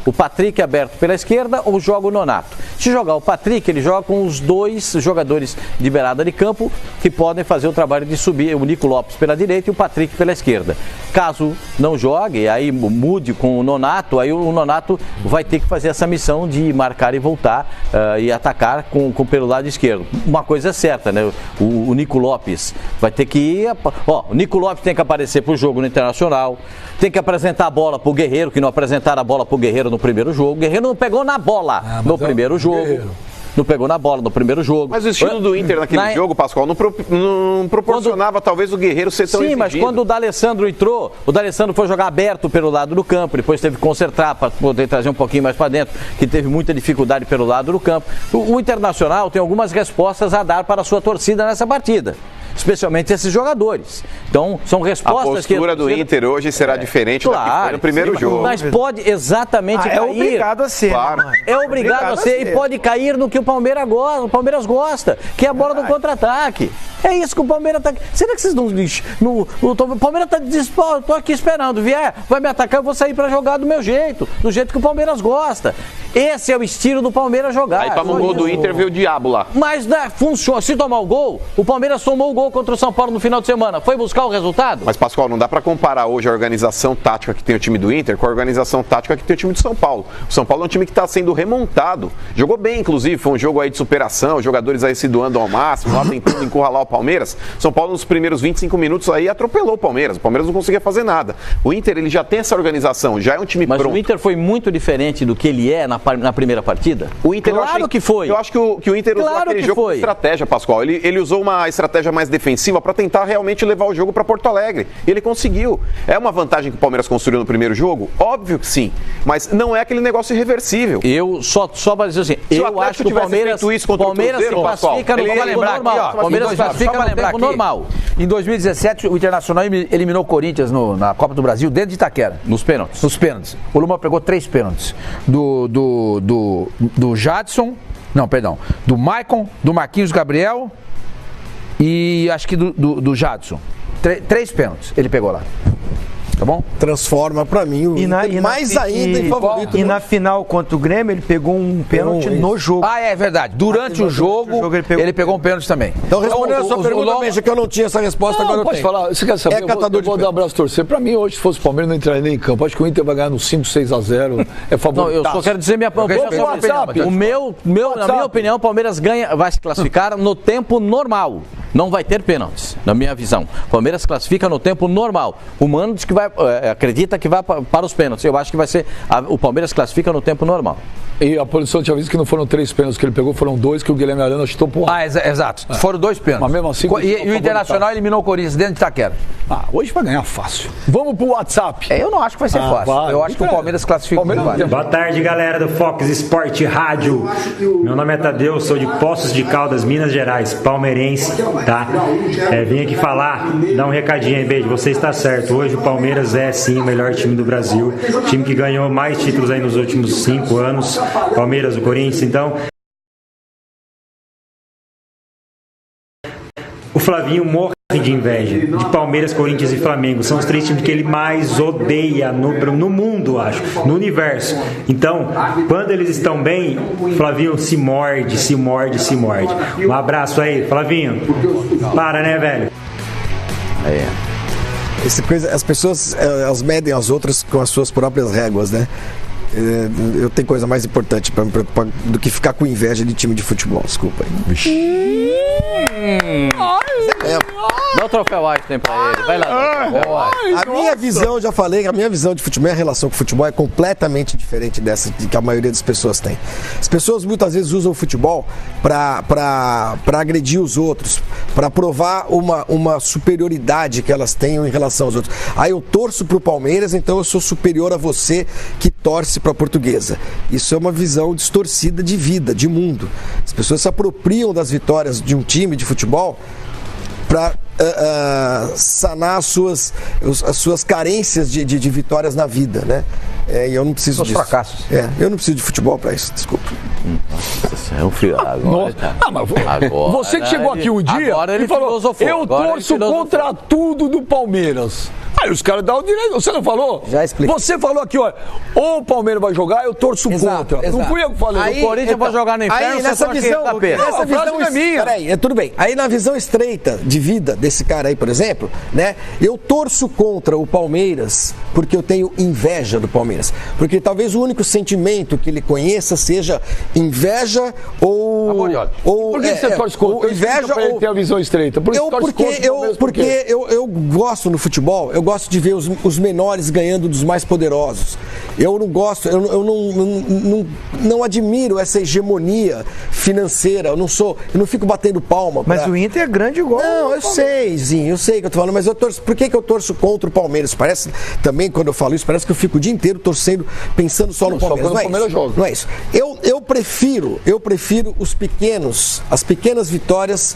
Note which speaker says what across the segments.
Speaker 1: o Patrick aberto pela esquerda ou joga o Nonato. Se jogar o Patrick, ele joga com os dois jogadores de beirada de campo que podem fazer o trabalho de subir, o Nico Lopes pela direita e o Patrick pela esquerda. Caso não jogue, aí mude com o Nonato, aí o Nonato vai ter que fazer essa missão de marcar e voltar e atacar pelo lado esquerdo. Uma coisa é certa, né? O Nico Lopes vai ter que ir... o Nico Lopes tem que aparecer para o jogo no Internacional, tem que apresentar a bola para o Guerreiro, que não apresentaram a bola para o Guerreiro no primeiro jogo. O Guerreiro não pegou na bola no primeiro jogo. Guerreiro. Não pegou na bola no primeiro jogo.
Speaker 2: Mas o estilo do Inter naquele jogo, Pascoal, não proporcionava talvez o Guerreiro ser tão exigido.
Speaker 1: Sim, mas quando o D'Alessandro entrou, o D'Alessandro foi jogar aberto pelo lado do campo, depois teve que consertar para poder trazer um pouquinho mais para dentro, que teve muita dificuldade pelo lado do campo. O Internacional tem algumas respostas a dar para a sua torcida nessa partida, especialmente esses jogadores. Então, são respostas que...
Speaker 2: A postura do Inter hoje será diferente da que foi no primeiro jogo.
Speaker 1: Mas pode exatamente cair.
Speaker 3: É obrigado a ser.
Speaker 2: Claro.
Speaker 1: É obrigado a ser e pode cair no que o Palmeiras gosta, que é a bola do contra-ataque. É isso que o Palmeiras está... Será que vocês não... O Palmeiras está disposto, estou aqui esperando, vier, vai me atacar, eu vou sair para jogar do meu jeito, do jeito que o Palmeiras gosta. Esse é o estilo do Palmeiras jogar.
Speaker 2: Aí toma um gol do Inter, veio o diabo lá.
Speaker 1: Mas funciona. Se tomar o gol, o Palmeiras tomou o gol contra o São Paulo no final de semana. Foi buscar o resultado?
Speaker 2: Mas, Pascoal, não dá para comparar hoje a organização tática que tem o time do Inter com a organização tática que tem o time do São Paulo. O São Paulo é um time que está sendo remontado. Jogou bem, inclusive. Foi um jogo aí de superação. Os jogadores aí se doando ao máximo, lá tentando encurralar o Palmeiras. São Paulo, nos primeiros 25 minutos aí, atropelou o Palmeiras. O Palmeiras não conseguia fazer nada. O Inter, ele já tem essa organização. Já é um time pronto.
Speaker 1: Mas o Inter foi muito diferente do que ele é na primeira partida?
Speaker 2: O Inter,
Speaker 1: claro que foi.
Speaker 2: Eu acho que o Inter usou aquele jogo com estratégia, Pascoal. Ele usou uma estratégia mais defensiva para tentar realmente levar o jogo para Porto Alegre. E ele conseguiu. É uma vantagem que o Palmeiras construiu no primeiro jogo? Óbvio que sim. Mas não é aquele negócio irreversível.
Speaker 1: Eu só para dizer assim, eu acho que o Palmeiras se classifica no tempo normal. O Palmeiras se classifica no tempo normal.
Speaker 3: Em 2017, o Internacional eliminou o Corinthians na Copa do Brasil dentro de Itaquera.
Speaker 1: Nos pênaltis.
Speaker 3: O Luma pegou 3 pênaltis. Do Jadson, do Maicon, do Marquinhos Gabriel e acho que do Jadson. 3 pênaltis ele pegou lá. Tá bom?
Speaker 4: Transforma pra mim o Inter mais ainda em favorito.
Speaker 5: E na final contra o Grêmio, ele pegou um pênalti no jogo.
Speaker 3: Ah, é verdade. Durante o jogo, ele pegou um pênalti também.
Speaker 4: Então, respondendo a sua pergunta, Benja, que eu não tinha essa resposta, agora eu tenho.
Speaker 6: Falar, você quer saber? Eu vou dar um abraço torcer. Pra mim, hoje, se fosse o Palmeiras, não entraria nem em campo. Acho que o Inter vai ganhar no 5-6-0. É favorito.
Speaker 1: Não, eu só quero dizer minha opinião. Na minha opinião, o Palmeiras vai se classificar no tempo normal. Não vai ter pênaltis, na minha visão. O Palmeiras classifica no tempo normal. O Mano diz que acredita que vai para os pênaltis. Eu acho que vai ser... O Palmeiras classifica no tempo normal.
Speaker 6: E a posição tinha visto que não foram 3 pênaltis que ele pegou, foram 2 que o Guilherme Arana chutou por lá.
Speaker 3: Exato. Foram 2 pênaltis.
Speaker 6: Mas mesmo assim...
Speaker 3: E o Internacional eliminou o Corinthians dentro de Itaquera.
Speaker 6: Hoje vai ganhar fácil. Vamos pro WhatsApp.
Speaker 3: Eu não acho que vai ser fácil. Eu acho que o Palmeiras classifica.
Speaker 7: Boa tarde, galera do Fox Sport Rádio. Meu nome é Tadeu, sou de Poços de Caldas, Minas Gerais, palmeirense, tá? Vim aqui falar, dar um recadinho aí, beijo. Você está certo. Hoje o Palmeiras é sim o melhor time do Brasil. Time que ganhou mais títulos aí nos últimos 5 anos. Palmeiras, o Corinthians, então. O Flavinho morre de inveja de Palmeiras, Corinthians e Flamengo. São os 3 times que ele mais odeia no mundo, acho, no universo. Então, quando eles estão bem, Flavinho se morde. Um abraço aí, Flavinho. Para, né, velho?
Speaker 4: As pessoas, elas medem as outras com as suas próprias réguas, né? Eu tenho coisa mais importante para me preocupar do que ficar com inveja de time de futebol. Desculpa aí.
Speaker 1: Dá o troféu Einstein pra ele. Vai lá.
Speaker 4: A minha visão, já falei, a minha visão de futebol, a relação com o futebol é completamente diferente dessa que a maioria das pessoas tem. As pessoas muitas vezes usam o futebol para agredir os outros, para provar uma superioridade que elas tenham em relação aos outros. Aí eu torço pro Palmeiras, então eu sou superior a você que torce pra Portuguesa. Isso é uma visão distorcida de vida, de mundo. As pessoas se apropriam das vitórias de um time de futebol para sanar as suas carências de vitórias na vida, né? E eu não preciso disso.
Speaker 3: Os fracassos.
Speaker 4: Eu não preciso de futebol para isso, desculpa.
Speaker 1: É um frio. Agora,
Speaker 6: você que chegou aqui um dia e falou, eu torço contra tudo do Palmeiras. Aí os caras dão o direito, você não falou?
Speaker 4: Já expliquei.
Speaker 6: Você falou aqui, olha, ou o Palmeiras vai jogar, eu torço contra. Não fui eu que falei.
Speaker 1: Aí, o Corinthians vai jogar no inferno,
Speaker 4: aí
Speaker 1: você
Speaker 4: nessa
Speaker 1: fala que
Speaker 4: visão,
Speaker 1: tapete.
Speaker 4: nessa
Speaker 6: Não, a frase
Speaker 4: visão
Speaker 6: não é minha.
Speaker 4: Peraí, tudo bem. Aí na visão estreita de vida desse cara aí, por exemplo, né? Eu torço contra o Palmeiras porque eu tenho inveja do Palmeiras. Porque talvez o único sentimento que ele conheça seja inveja ou...
Speaker 6: Por que você torce contra?
Speaker 4: Inveja
Speaker 6: pra ele ter a visão estreita. Por isso torce contra o Palmeiras,
Speaker 4: porque eu gosto no futebol, eu gosto de ver os menores ganhando dos mais poderosos. Eu não gosto, eu não admiro essa hegemonia financeira. Eu não fico batendo palma.
Speaker 5: Mas o Inter é grande igual.
Speaker 4: Não, eu sei, Zinho, eu sei que eu tô falando, mas eu torço. Por que eu torço contra o Palmeiras? Parece também, quando eu falo isso, parece que eu fico o dia inteiro torcendo, pensando só no Palmeiras.
Speaker 6: Só quando o Palmeiras joga.
Speaker 4: Não é isso. Eu prefiro as pequenas vitórias,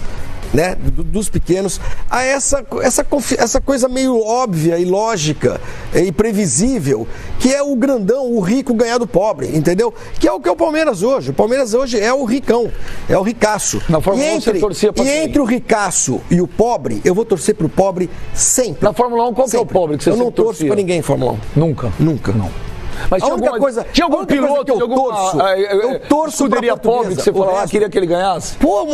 Speaker 4: né, dos pequenos, a essa coisa meio óbvia e lógica e previsível, que é o grandão, o rico ganhar do pobre, entendeu? Que é o Palmeiras hoje. O Palmeiras hoje é o ricão, é o ricaço.
Speaker 6: Na Fórmula 1 você torcia pra quem?
Speaker 4: Entre o ricaço e o pobre, eu vou torcer pro pobre sempre.
Speaker 6: Na Fórmula 1, qual que é o pobre que você
Speaker 4: Eu não
Speaker 6: sempre
Speaker 4: torço
Speaker 6: torcia?
Speaker 4: pra ninguém em Fórmula 1.
Speaker 6: Nunca?
Speaker 4: Nunca.
Speaker 6: Não. Mas
Speaker 4: Tinha algum piloto
Speaker 6: que eu torço?
Speaker 4: Eu torço
Speaker 6: escuderia pobre que você falou lá, queria que ele ganhasse?
Speaker 4: Pô,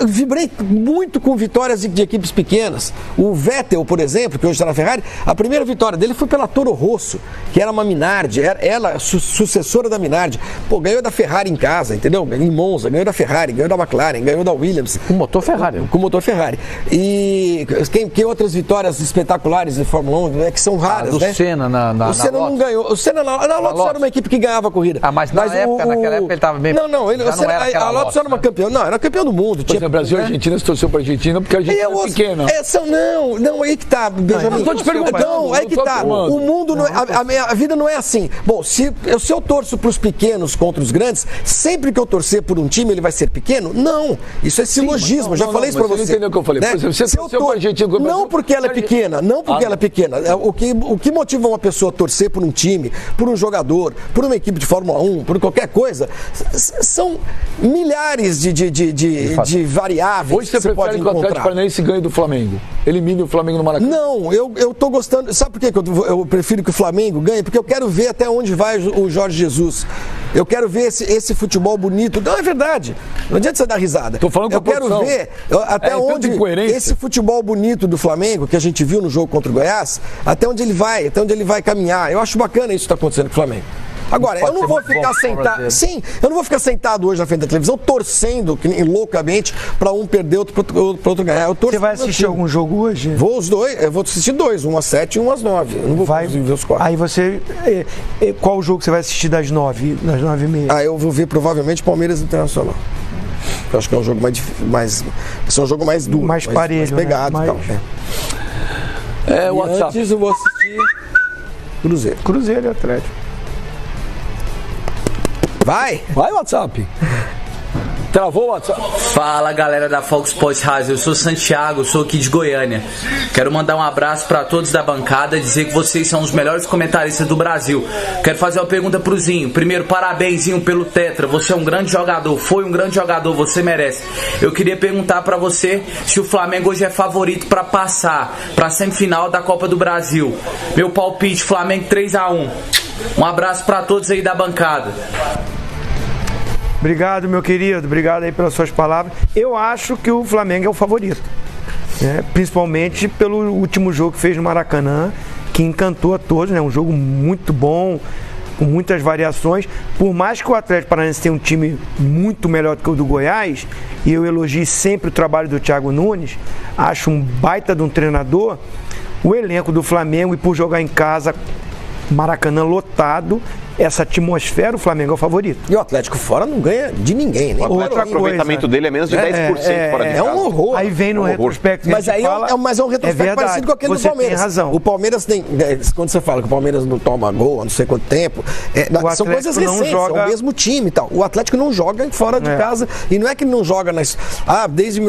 Speaker 4: vibrei muito com vitórias de equipes pequenas. O Vettel, por exemplo, que hoje está na Ferrari, a primeira vitória dele foi pela Toro Rosso, que era uma Minardi, ela sucessora da Minardi. Pô, ganhou da Ferrari em casa, entendeu? Em Monza, ganhou da Ferrari, ganhou da McLaren, ganhou da Williams.
Speaker 1: Com motor Ferrari.
Speaker 4: Com motor Ferrari. E que outras vitórias espetaculares de Fórmula 1, né, que são raras,
Speaker 1: do
Speaker 4: né?
Speaker 1: Senna
Speaker 4: O Senna não ganhou. O Senna na Lotus era uma equipe que ganhava a corrida.
Speaker 1: Mas naquela época ele estava bem...
Speaker 4: A Lotus era uma campeã. Não, era campeã do mundo.
Speaker 6: Por exemplo, Brasil e Argentina, você torceu para a Argentina porque a Argentina é pequena.
Speaker 4: Não, aí que tá, Benjamin.
Speaker 6: Eu tô te perguntando.
Speaker 4: Não, aí que tá. O mundo, a vida não é assim. Bom, se eu torço para os pequenos contra os grandes, sempre que eu torcer por um time, ele vai ser pequeno? Não. Isso é silogismo. Já falei isso para você.
Speaker 6: Você não entendeu o que eu falei. Por exemplo, você torceu para a Argentina...
Speaker 4: Não porque ela é pequena, ela é pequena. O que motiva uma pessoa a torcer por um time, por um jogador, por uma equipe de Fórmula 1, por qualquer coisa, são milhares de variáveis.
Speaker 6: Hoje você prefere que o Atlético Paranaense ganhe do Flamengo? Elimine o Flamengo no Maracanã?
Speaker 4: Não, eu tô gostando. Sabe por que eu prefiro que o Flamengo ganhe? Porque eu quero ver até onde vai o Jorge Jesus. Eu quero ver esse futebol bonito. Não, é verdade. Não adianta você dar risada.
Speaker 6: Tô falando com
Speaker 4: eu quero ver até onde esse futebol bonito do Flamengo, que a gente viu no jogo contra o Goiás, até onde ele vai caminhar. Eu acho bacana isso que está acontecendo com o Flamengo. Agora, eu não vou ficar sentado. Sim, eu não vou ficar sentado hoje na frente da televisão torcendo loucamente para um perder, para outro ganhar.
Speaker 5: Você vai assistir algum jogo hoje?
Speaker 4: Vou os dois, eu vou assistir dois, um às 7 e um às 9. Eu não vou ver os 4.
Speaker 5: Aí você. Qual jogo você vai assistir das 9? Das 9h30?
Speaker 4: Eu vou ver provavelmente Palmeiras Internacional. Eu acho que é um jogo mais um jogo mais duro,
Speaker 5: mais parelho,
Speaker 4: mais pegado,
Speaker 5: né?
Speaker 4: E tal.
Speaker 6: O WhatsApp.
Speaker 4: Antes eu vou assistir
Speaker 5: Cruzeiro e Atlético.
Speaker 4: Vai
Speaker 6: WhatsApp. Travou o WhatsApp.
Speaker 8: Fala galera da Fox Sports Rádio, eu sou Santiago, sou aqui de Goiânia. Quero mandar um abraço para todos da bancada e dizer que vocês são os melhores comentaristas do Brasil. Quero fazer uma pergunta pro Zinho. Primeiro, parabenzinho pelo Tetra, você é um grande jogador, foi um grande jogador, você merece. Eu queria perguntar para você se o Flamengo hoje é favorito para passar para a semifinal da Copa do Brasil. Meu palpite, Flamengo 3-1. Um abraço para todos aí da bancada.
Speaker 5: Obrigado, meu querido. Obrigado aí pelas suas palavras. Eu acho que o Flamengo é o favorito. Principalmente pelo último jogo que fez no Maracanã, que encantou a todos, né? Um jogo muito bom, com muitas variações. Por mais que o Atlético Paranaense tenha um time muito melhor do que o do Goiás, e eu elogio sempre o trabalho do Thiago Nunes, acho um baita de um treinador, o elenco do Flamengo, e por jogar em casa, Maracanã lotado, essa atmosfera, o Flamengo é o favorito.
Speaker 4: E o Atlético fora não ganha de ninguém, né?
Speaker 2: O aproveitamento dele é menos de 10% fora de casa.
Speaker 4: É um horror.
Speaker 5: Aí vem no retrospecto.
Speaker 4: Mas aí mas é um retrospecto parecido com aquele do Palmeiras.
Speaker 5: Tem razão.
Speaker 4: O Palmeiras tem. Quando você fala que o Palmeiras não toma gol há não sei quanto tempo, são coisas recentes, é o mesmo time e tal. O Atlético não joga fora de casa. E não é que ele não joga desde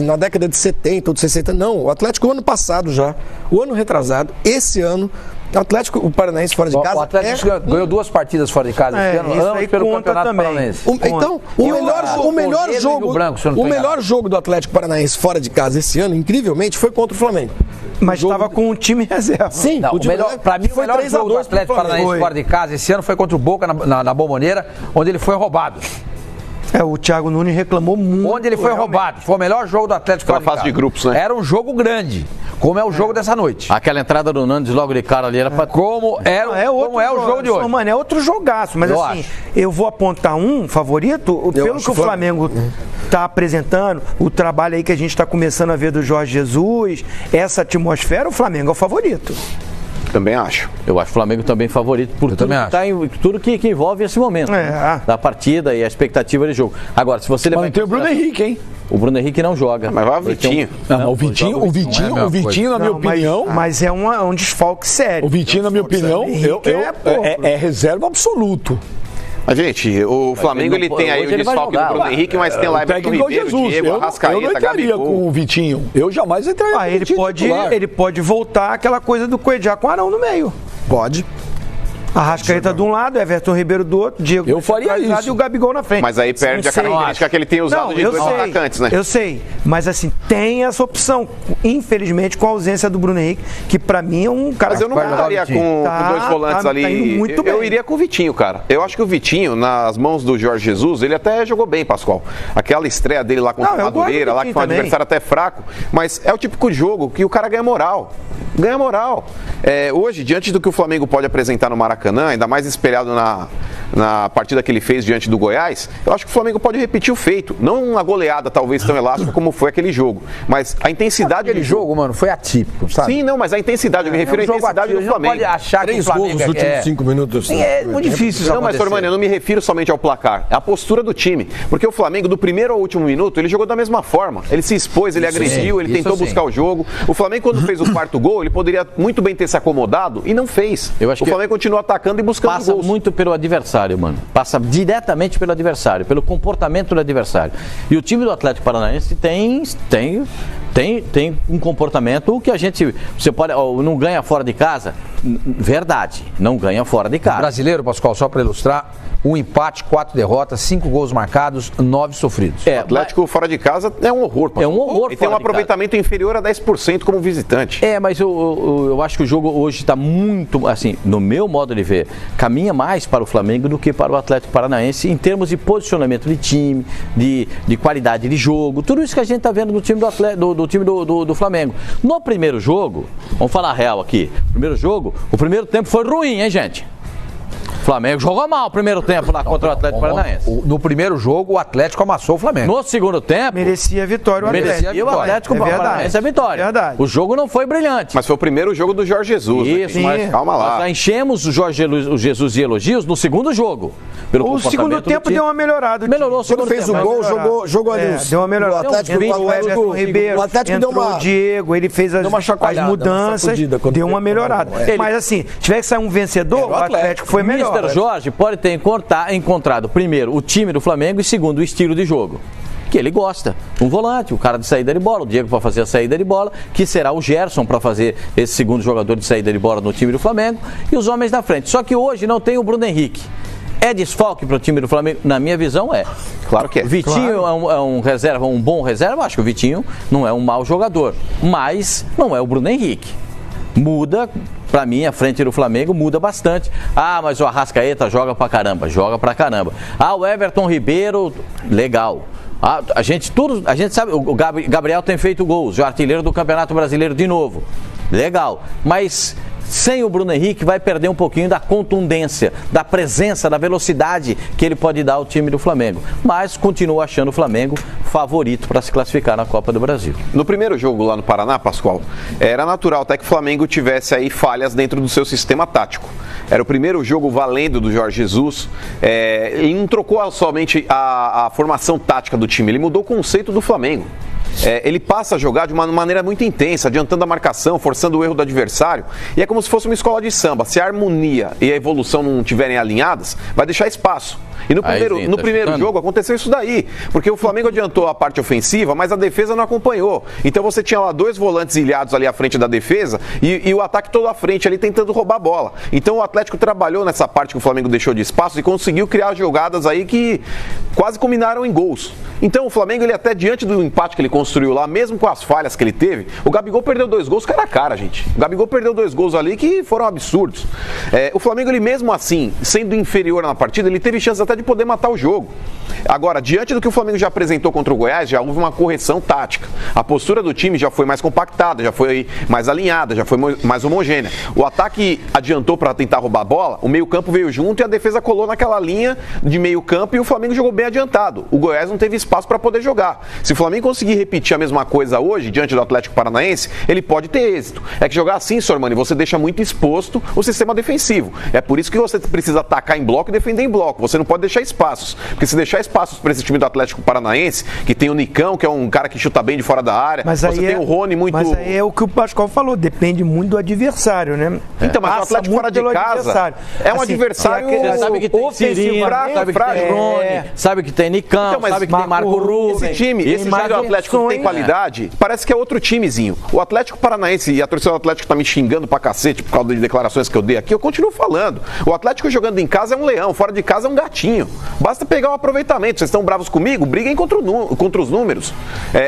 Speaker 4: na década de 70 ou de 60. Não. O Atlético, o ano passado já, o ano retrasado, esse ano, Atlético Paranaense fora de casa.
Speaker 3: O Atlético ganhou 2 partidas fora de casa esse ano, ambos pelo Campeonato Paranaense.
Speaker 4: Então, o melhor jogo do Atlético Paranaense fora de casa esse ano, incrivelmente, foi contra o Flamengo.
Speaker 5: Mas estava com um time reserva.
Speaker 4: Sim,
Speaker 3: para mim, o melhor jogo do Atlético Paranaense fora de casa esse ano foi contra o Boca na Bombonera, onde ele foi roubado.
Speaker 5: O Thiago Nunes reclamou muito.
Speaker 3: Onde ele foi roubado. Foi o melhor jogo do Atlético fora de casa.
Speaker 2: Fase de grupos, né?
Speaker 3: Era um jogo grande, como é o jogo dessa noite.
Speaker 1: Aquela entrada do Nandes logo de cara ali era pra...
Speaker 3: Como é o jogo de hoje.
Speaker 5: Mano, é outro jogaço. Mas eu vou apontar um favorito, pelo que o Flamengo está apresentando, o trabalho aí que a gente está começando a ver do Jorge Jesus, essa atmosfera, o Flamengo é o favorito.
Speaker 2: Também acho.
Speaker 1: Eu acho o Flamengo também favorito por tudo que envolve esse momento da partida e a expectativa de jogo. Agora, se você levar.
Speaker 6: Mas tem o Bruno Henrique, hein?
Speaker 1: O Bruno Henrique não joga.
Speaker 2: Mas vai o Vitinho.
Speaker 6: O Vitinho, na minha opinião.
Speaker 5: Mas é um desfalque sério.
Speaker 6: O Vitinho, na minha opinião, é reserva absoluto.
Speaker 2: Mas, gente, o Flamengo ele tem aí o desfalque do Bruno Henrique, mas tem lá Everton Ribeiro, Diego, Arrascaeta,
Speaker 6: Eu não entraria com o Vitinho. Eu jamais entraria com o Vitinho.
Speaker 5: Ele pode voltar aquela coisa do Coedjá com o Arão no meio.
Speaker 4: Pode.
Speaker 5: Arrascaeta de um lado, Everton Ribeiro do outro, Diego
Speaker 6: eu faria isso.
Speaker 5: E o Gabigol na frente.
Speaker 2: Mas aí perde a característica que ele tem usado de 2 atacantes, né?
Speaker 5: Eu sei, mas assim, tem essa opção, infelizmente, com a ausência do Bruno Henrique, que pra mim é um cara...
Speaker 2: Mas eu não estaria com 2 volantes ali. Eu iria com o Vitinho, cara. Eu acho que o Vitinho, nas mãos do Jorge Jesus, ele até jogou bem, Pascoal. Aquela estreia dele lá contra o Madureira, lá que foi um adversário até fraco, mas é o típico jogo que o cara ganha moral. Ganha moral. Hoje, diante do que o Flamengo pode apresentar no Maracanã, ainda mais espelhado na partida que ele fez diante do Goiás, eu acho que o Flamengo pode repetir o feito. Não uma goleada talvez tão elástica como foi aquele jogo, mas a intensidade
Speaker 3: aquele jogo, mano, foi atípico, sabe?
Speaker 2: Sim, não, mas a intensidade, eu me refiro à intensidade do Flamengo.
Speaker 3: Não pode achar
Speaker 4: 3
Speaker 3: que o Flamengo
Speaker 4: gols nos últimos 5 minutos.
Speaker 3: É muito difícil isso
Speaker 2: Não, mas, Sormani, eu não me refiro somente ao placar, é a postura do time. Porque o Flamengo, do primeiro ao último minuto, ele jogou da mesma forma. Ele se expôs, ele agrediu, ele tentou buscar o jogo. O Flamengo, quando fez o 4º gol, ele poderia muito bem ter se acomodado e não fez. O Flamengo continua atacando e buscando gols.
Speaker 1: Passa muito pelo adversário, mano. Passa diretamente pelo adversário, pelo comportamento do adversário. E o time do Atlético Paranaense tem um comportamento que você pode, não ganha fora de casa, verdade, não ganha fora de casa.
Speaker 3: O brasileiro, Pascoal, só para ilustrar, 1 empate, 4 derrotas, 5 gols marcados, 9 sofridos.
Speaker 2: O Atlético fora de casa é um horror, Pascoal.
Speaker 1: É um horror.
Speaker 2: Ele tem um aproveitamento inferior a 10% como visitante.
Speaker 1: Mas eu acho que o jogo hoje está muito, assim, no meu modo de ver, caminha mais para o Flamengo do que para o Atlético Paranaense em termos de posicionamento de time, de qualidade de jogo, tudo isso que a gente está vendo do time do time do Flamengo. No primeiro jogo, vamos falar real aqui, o primeiro tempo foi ruim, hein, gente? O Flamengo jogou mal o primeiro tempo lá contra o Atlético Paranaense.
Speaker 3: No primeiro jogo, o Atlético amassou o Flamengo.
Speaker 1: No segundo tempo...
Speaker 5: Merecia a vitória o Atlético.
Speaker 1: E o Atlético Paranaense a vitória.
Speaker 5: Verdade.
Speaker 1: O jogo não foi brilhante.
Speaker 2: Mas foi o primeiro jogo do Jorge Jesus.
Speaker 1: Isso,
Speaker 2: mas calma lá.
Speaker 1: Nós enchemos o Jesus de elogios no segundo jogo.
Speaker 5: O segundo tempo deu uma melhorada.
Speaker 1: Melhorou o segundo tempo.
Speaker 4: Quando fez o gol, jogou ali.
Speaker 5: Deu uma melhorada.
Speaker 4: O Atlético
Speaker 5: Ribeiro,
Speaker 4: o Atlético deu uma...
Speaker 5: o Diego, ele fez as mudanças, deu uma melhorada. Mas assim, tiver que sair um vencedor, o Atlético foi melhor.
Speaker 1: Mr. Jorge pode ter encontrado, primeiro, o time do Flamengo e, segundo, o estilo de jogo. Que ele gosta. Um volante, o cara de saída de bola, o Diego para fazer a saída de bola, que será o Gerson para fazer esse segundo jogador de saída de bola no time do Flamengo, e os homens na frente. Só que hoje não tem o Bruno Henrique. É desfalque para o time do Flamengo? Na minha visão, é.
Speaker 2: Claro que é.
Speaker 1: Vitinho é um reserva, um bom reserva. Acho que o Vitinho não é um mau jogador, mas não é o Bruno Henrique. Muda, pra mim, a frente do Flamengo muda bastante. Mas o Arrascaeta joga pra caramba. O Everton Ribeiro, legal. A gente sabe, o Gabriel tem feito gols, o artilheiro do Campeonato Brasileiro de novo. Legal. Mas sem o Bruno Henrique vai perder um pouquinho da contundência, da presença, da velocidade que ele pode dar ao time do Flamengo. Mas continuo achando o Flamengo favorito para se classificar na Copa do Brasil.
Speaker 2: No primeiro jogo lá no Paraná, Pascoal, era natural até que o Flamengo tivesse aí falhas dentro do seu sistema tático. Era o primeiro jogo valendo do Jorge Jesus. Ele não trocou somente a formação tática do time, ele mudou o conceito do Flamengo. Ele passa a jogar de uma maneira muito intensa, adiantando a marcação, forçando o erro do adversário. E é como se fosse uma escola de samba. Se a harmonia e a evolução não estiverem alinhadas, vai deixar espaço. E no primeiro jogo aconteceu isso daí, porque o Flamengo adiantou a parte ofensiva, mas a defesa não acompanhou. Então você tinha lá 2 volantes ilhados ali à frente da defesa e o ataque todo à frente ali tentando roubar a bola. Então o Atlético trabalhou nessa parte que o Flamengo deixou de espaço e conseguiu criar jogadas aí que quase culminaram em gols. Então o Flamengo, ele até diante do empate que ele construiu lá, mesmo com as falhas que ele teve, o Gabigol perdeu 2 gols cara a cara, gente. O Gabigol perdeu 2 gols ali que foram absurdos. O Flamengo, ele mesmo assim, sendo inferior na partida, ele teve chance até de poder matar o jogo. Agora, diante do que o Flamengo já apresentou contra o Goiás, já houve uma correção tática. A postura do time já foi mais compactada, já foi mais alinhada, já foi mais homogênea. O ataque adiantou para tentar roubar a bola, o meio-campo veio junto e a defesa colou naquela linha de meio-campo e o Flamengo jogou bem adiantado. O Goiás não teve espaço para poder jogar. Se o Flamengo conseguir repetir a mesma coisa hoje, diante do Atlético Paranaense, ele pode ter êxito. É que jogar assim, Sormani, você deixa muito exposto o sistema defensivo. É por isso que você precisa atacar em bloco e defender em bloco. Você não pode deixar espaços. Porque se deixar espaços para esse time do Atlético Paranaense, que tem o Nicão, que é um cara que chuta bem de fora da área,
Speaker 5: mas
Speaker 2: você tem o Rony muito...
Speaker 5: Mas aí é o que o Pascoal falou, depende muito do adversário, né?
Speaker 2: Então, mas o Atlético fora de casa é um adversário...
Speaker 1: Você sabe que tem Cirino, sabe que tem Rony, sabe que tem Nicão,
Speaker 2: então,
Speaker 1: sabe que tem Marco Rubens.
Speaker 2: Esse time do Atlético tem qualidade, parece que é outro timezinho. O Atlético Paranaense, e a torcida do Atlético tá me xingando pra cacete por causa de declarações que eu dei aqui, eu continuo falando. O Atlético jogando em casa é um leão, fora de casa é um gatinho. Basta pegar o aproveitamento. Vocês estão bravos comigo? Briguem contra os números.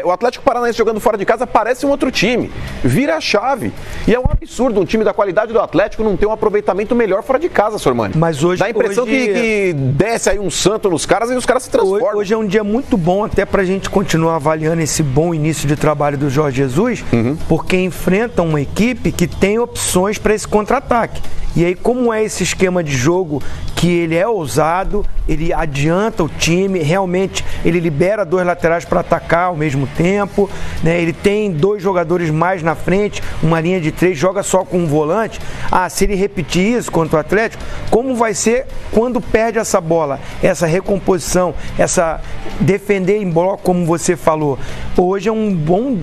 Speaker 2: O Atlético Paranaense jogando fora de casa parece um outro time. Vira a chave. E é um absurdo um time da qualidade do Atlético não ter um aproveitamento melhor fora de casa, Sormani.
Speaker 5: Mas hoje...
Speaker 2: Dá a impressão que desce aí um santo nos caras e os caras se transformam.
Speaker 5: Hoje é um dia muito bom até pra gente continuar avaliando esse bom início de trabalho do Jorge Jesus, porque enfrenta uma equipe que tem opções para esse contra-ataque. E aí, como é esse esquema de jogo que ele é ousado, ele adianta o time, realmente ele libera 2 laterais para atacar ao mesmo tempo, né? Ele tem 2 jogadores mais na frente, uma linha de 3, joga só com um volante. Se ele repetir isso contra o Atlético, como vai ser quando perde essa bola? Essa recomposição, essa defender em bloco, como você falou. Hoje é um bom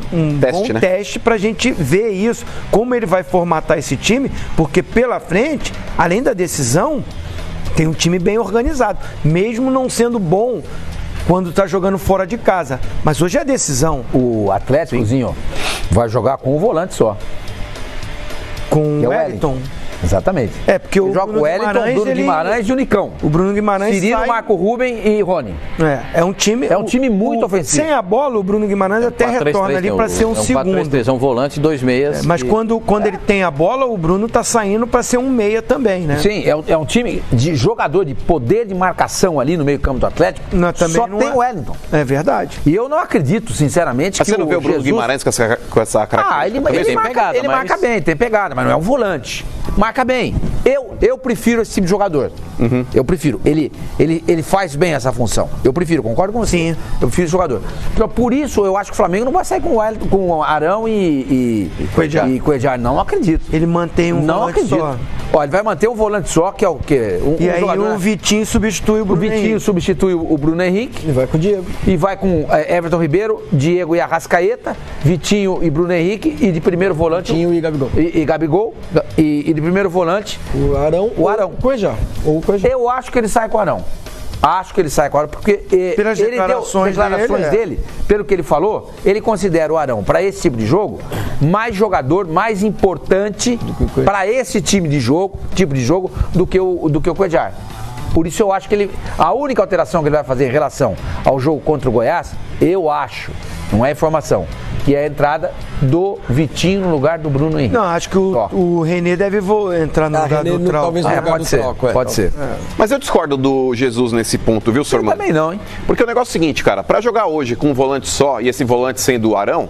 Speaker 5: teste para a gente ver isso, como ele vai formatar esse time, porque pela frente, além da decisão, tem um time bem organizado, mesmo não sendo bom quando está jogando fora de casa. Mas hoje é a decisão.
Speaker 3: O Atléticozinho vai jogar com o volante só.
Speaker 5: Com o Wellington.
Speaker 3: Exatamente.
Speaker 5: Porque o
Speaker 3: joga o Wellington, Bruno Guimarães e o Nicão.
Speaker 5: O Bruno Guimarães
Speaker 3: Cirino, Marco Rubens e Rony.
Speaker 5: É um time muito ofensivo. Sem a bola, o Bruno Guimarães até retorna ali para ser um segundo.
Speaker 1: 4-3-3, um volante e 2 meias.
Speaker 5: Mas quando ele tem a bola, o Bruno tá saindo para ser um meia também, né?
Speaker 3: Sim, é um time de jogador de poder de marcação ali no meio-campo do Atlético. Só tem o Wellington.
Speaker 5: É verdade.
Speaker 3: E eu não acredito, sinceramente,
Speaker 2: que você não vê o Bruno Guimarães com essa característica?
Speaker 3: Ele marca bem, tem pegada, mas não é um volante. Marca bem. Eu prefiro esse tipo de jogador. Eu prefiro. Ele faz bem essa função. Eu prefiro, concordo com você.
Speaker 5: Sim.
Speaker 3: Eu prefiro esse jogador. Então, por isso, eu acho que o Flamengo não vai sair com o Arão e Cuéllar. Não acredito.
Speaker 5: Ele mantém um volante só.
Speaker 3: Ó, ele vai manter um volante só, que é o quê?
Speaker 5: E aí o Vitinho substitui o Bruno Henrique.
Speaker 3: O Vitinho substitui o Bruno Henrique.
Speaker 4: E vai com o Diego.
Speaker 3: E vai com Everton Ribeiro, Diego e Arrascaeta, Vitinho e Bruno Henrique, e de primeiro volante...
Speaker 4: Vitinho e Gabigol.
Speaker 3: E Gabigol. E de primeiro volante...
Speaker 4: O Arão.
Speaker 3: Ou o Cuéllar. Eu acho que ele sai com o Arão. Porque
Speaker 5: pelas declarações
Speaker 3: dele, pelo que ele falou, ele considera o Arão, para esse tipo de jogo, mais jogador, mais importante para esse tipo de jogo do que o Cuéllar. Por isso eu acho que a única alteração que ele vai fazer em relação ao jogo contra o Goiás, eu acho, não é informação, que é a entrada do Vitinho no lugar do Bruno Henrique.
Speaker 5: Não, acho que o René deve entrar no lugar do Trauco.
Speaker 3: Pode ser.
Speaker 2: Mas eu discordo do Jesus nesse ponto, viu, Sormani?
Speaker 3: Eu também não, hein?
Speaker 2: Porque o negócio é o seguinte, cara, pra jogar hoje com um volante só, e esse volante sendo o Arão,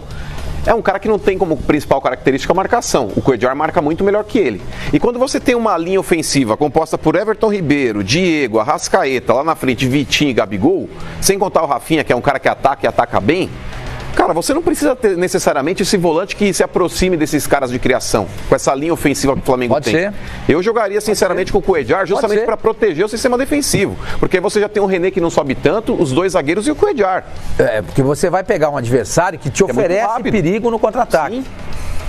Speaker 2: é um cara que não tem como principal característica a marcação. O Cuéllar marca muito melhor que ele. E quando você tem uma linha ofensiva composta por Everton Ribeiro, Diego, Arrascaeta, lá na frente Vitinho e Gabigol, sem contar o Rafinha, que é um cara que ataca e ataca bem, cara, você não precisa ter necessariamente esse volante que se aproxime desses caras de criação, com essa linha ofensiva que o Flamengo
Speaker 3: Pode
Speaker 2: tem.
Speaker 3: ser.
Speaker 2: Eu jogaria, sinceramente, com o Cuéllar justamente para proteger o sistema defensivo. Porque aí você já tem o René que não sobe tanto, os 2 zagueiros e o Cuéllar.
Speaker 3: Porque você vai pegar um adversário que te oferece perigo no contra-ataque.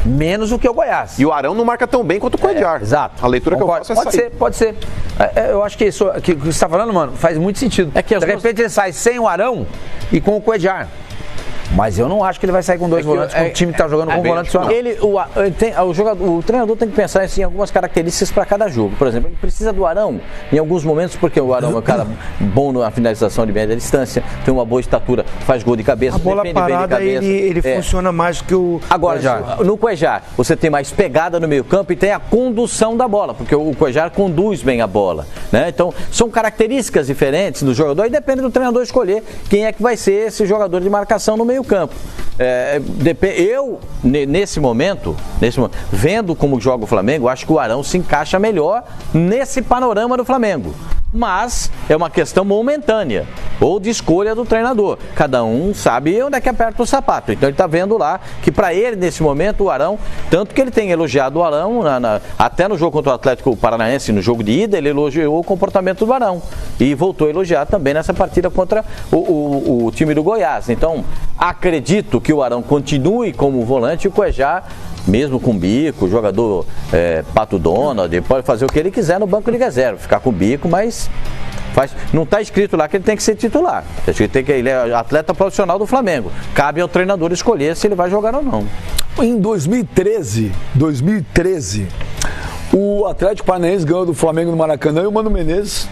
Speaker 3: Menos do que o Goiás.
Speaker 2: E o Arão não marca tão bem quanto o Cuéllar.
Speaker 3: Exato.
Speaker 2: A leitura que eu faço é essa.
Speaker 3: Pode ser. Eu acho que isso que você está falando, mano, faz muito sentido. De repente ele sai sem o Arão e com o Cuéllar. Mas eu não acho que ele vai sair com dois volantes, porque o time está jogando com volante só.
Speaker 1: O treinador tem que pensar em algumas características para cada jogo. Por exemplo, ele precisa do Arão em alguns momentos, porque o Arão é um cara bom na finalização de média distância, tem uma boa estatura, faz gol de cabeça,
Speaker 5: a bola parada, ele funciona mais que o...
Speaker 1: Agora, no Cuéllar, você tem mais pegada no meio campo e tem a condução da bola, porque o Cuéllar conduz bem a bola, né? Então, são características diferentes do jogador e depende do treinador escolher quem é que vai ser esse jogador de marcação no meio campo. Eu, nesse momento, vendo como joga o Flamengo, acho que o Arão se encaixa melhor nesse panorama do Flamengo. Mas é uma questão momentânea ou de escolha do treinador. Cada um sabe onde é que aperta o sapato. Então ele está vendo lá que para ele, nesse momento, o Arão, tanto que ele tem elogiado o Arão, até no jogo contra o Atlético Paranaense, no jogo de ida, ele elogiou o comportamento do Arão. E voltou a elogiar também nessa partida contra o time do Goiás. Então, acredito que o Arão continue como volante e o Cuéllar, mesmo com bico, jogador Pato Donald, pode fazer o que ele quiser no banco de reserva, ficar com bico, mas não está escrito lá que ele tem que ser titular. Ele é atleta profissional do Flamengo. Cabe ao treinador escolher se ele vai jogar ou não.
Speaker 6: Em 2013, o Atlético Paranaense ganhou do Flamengo no Maracanã e o Mano Menezes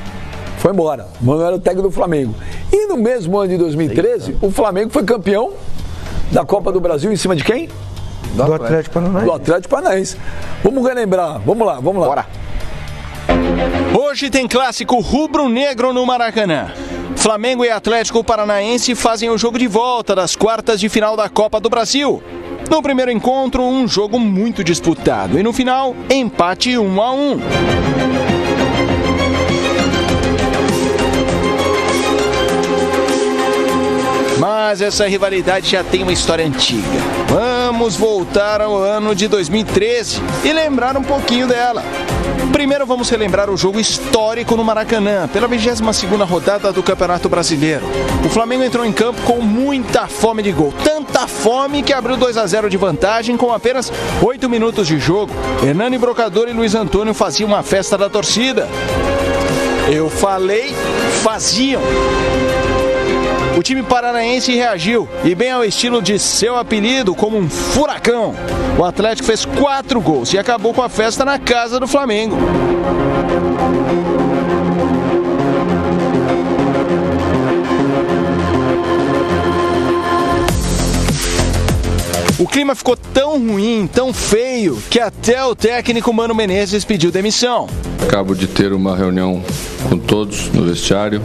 Speaker 6: foi embora. O Mano era o técnico do Flamengo. E no mesmo ano de 2013, o Flamengo foi campeão da Copa do Brasil em cima de quem?
Speaker 5: Do Atlético Paranaense.
Speaker 6: Do Atlético Paranaense. Vamos relembrar. Vamos lá.
Speaker 2: Bora.
Speaker 9: Hoje tem clássico rubro-negro no Maracanã. Flamengo e Atlético Paranaense fazem o jogo de volta das quartas de final da Copa do Brasil. No primeiro encontro, um jogo muito disputado. E no final, empate 1-1. Mas essa rivalidade já tem uma história antiga. Vamos voltar ao ano de 2013 e lembrar um pouquinho dela. Primeiro vamos relembrar o jogo histórico no Maracanã, pela 22ª rodada do Campeonato Brasileiro. O Flamengo entrou em campo com muita fome de gol. Tanta fome que abriu 2-0 de vantagem com apenas 8 minutos de jogo. Hernani Brocador e Luiz Antônio faziam uma festa da torcida. Eu falei, faziam. O time paranaense reagiu, e bem ao estilo de seu apelido, como um furacão. O Atlético fez 4 gols e acabou com a festa na casa do Flamengo. O clima ficou tão ruim, tão feio, que até o técnico Mano Menezes pediu demissão.
Speaker 10: Acabo de ter uma reunião com todos no vestiário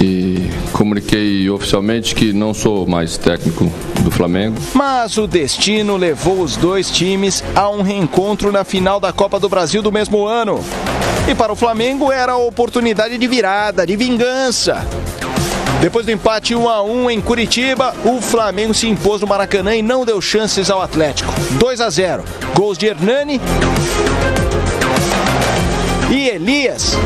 Speaker 10: e comuniquei oficialmente que não sou mais técnico do Flamengo.
Speaker 9: Mas o destino levou os dois times a um reencontro na final da Copa do Brasil do mesmo ano. E para o Flamengo era a oportunidade de virada, de vingança. Depois do empate 1-1 em Curitiba, o Flamengo se impôs no Maracanã e não deu chances ao Atlético. 2-0. Gols de Hernani e Elias.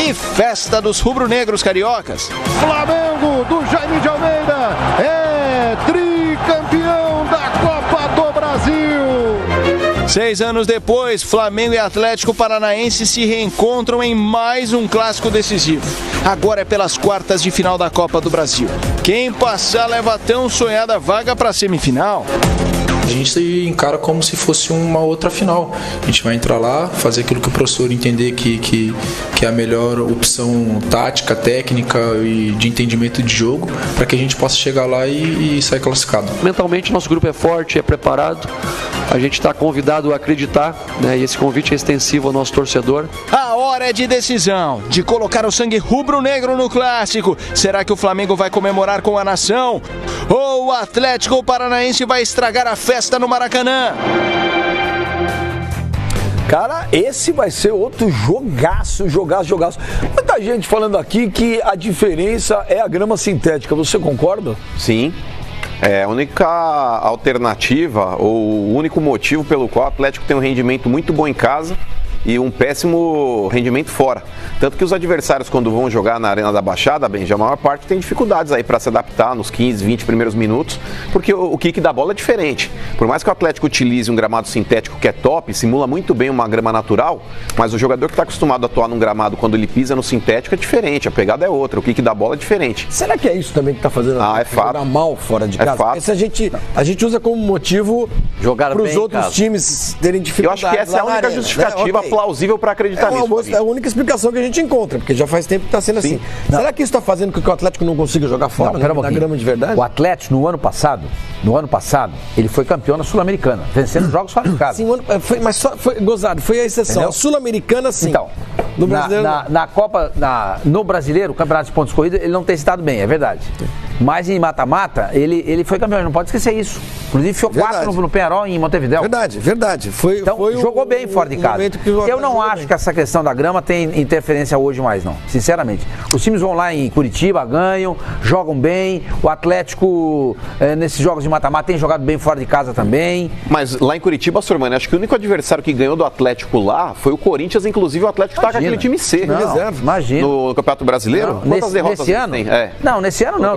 Speaker 9: E festa dos rubro-negros cariocas.
Speaker 11: Flamengo do Jaime de Almeida é tricampeão da Copa do Brasil.
Speaker 9: 6 anos depois, Flamengo e Atlético Paranaense se reencontram em mais um clássico decisivo. Agora é pelas quartas de final da Copa do Brasil. Quem passar leva a tão sonhada vaga para a semifinal.
Speaker 12: A gente encara como se fosse uma outra final. A gente vai entrar lá, fazer aquilo que o professor entender que é a melhor opção tática, técnica e de entendimento de jogo, para que a gente possa chegar lá e sair classificado.
Speaker 13: Mentalmente, nosso grupo é forte, é preparado. A gente está convidado a acreditar, né? E esse convite é extensivo ao nosso torcedor.
Speaker 9: A hora é de decisão, de colocar o sangue rubro-negro no clássico. Será que o Flamengo vai comemorar com a nação? Ou o Atlético Paranaense vai estragar a festa no Maracanã?
Speaker 6: Cara, esse vai ser outro jogaço. Muita gente falando aqui que a diferença é a grama sintética. Você concorda?
Speaker 2: Sim. É a única alternativa ou o único motivo pelo qual o Atlético tem um rendimento muito bom em casa e um péssimo rendimento fora. Tanto que os adversários, quando vão jogar na Arena da Baixada, a maior parte tem dificuldades aí para se adaptar nos 15, 20 primeiros minutos, porque o kick da bola é diferente. Por mais que o Atlético utilize um gramado sintético que é top, simula muito bem uma grama natural, mas o jogador que está acostumado a atuar num gramado quando ele pisa no sintético é diferente, a pegada é outra, o kick da bola é diferente.
Speaker 4: Será que é isso também que está fazendo
Speaker 2: é fato.
Speaker 4: Jogar mal fora de casa?
Speaker 2: Fato.
Speaker 4: Esse a gente usa como motivo para os outros times terem dificuldades.
Speaker 2: Eu acho que essa é a única justificativa plausível para acreditar nisso.
Speaker 4: É a única explicação que a gente encontra, porque já faz tempo que está sendo assim. Será que isso está fazendo com que o Atlético não consiga jogar fora na grama de verdade?
Speaker 3: O Atlético, no ano passado, ele foi campeão na Sul-Americana, vencendo jogos fora de casa.
Speaker 4: Sim, mas só foi gozado, foi a exceção. Entendeu? A Sul-Americana, sim.
Speaker 3: Então, no brasileiro, na Copa, no brasileiro, o campeonato de pontos corridos, ele não tem estado bem, é verdade. Mas em mata-mata, ele foi campeão, não pode esquecer isso. Inclusive, ficou 4 no Penharol em Montevidéu.
Speaker 4: Verdade.
Speaker 3: Então, jogou bem fora de casa. Eu não acho que essa questão da grama tem interferência hoje mais, não. Sinceramente. Os times vão lá em Curitiba, ganham, jogam bem. O Atlético, nesses jogos de mata-mata, tem jogado bem fora de casa também.
Speaker 2: Mas lá em Curitiba, Sormani, acho que o único adversário que ganhou do Atlético lá foi o Corinthians, inclusive o Atlético está com aquele time C.
Speaker 3: Não, imagina.
Speaker 2: No Campeonato Brasileiro?
Speaker 3: Não,
Speaker 2: quantas derrotas
Speaker 3: nesse ano?
Speaker 2: Tem?
Speaker 3: Não, nesse ano não.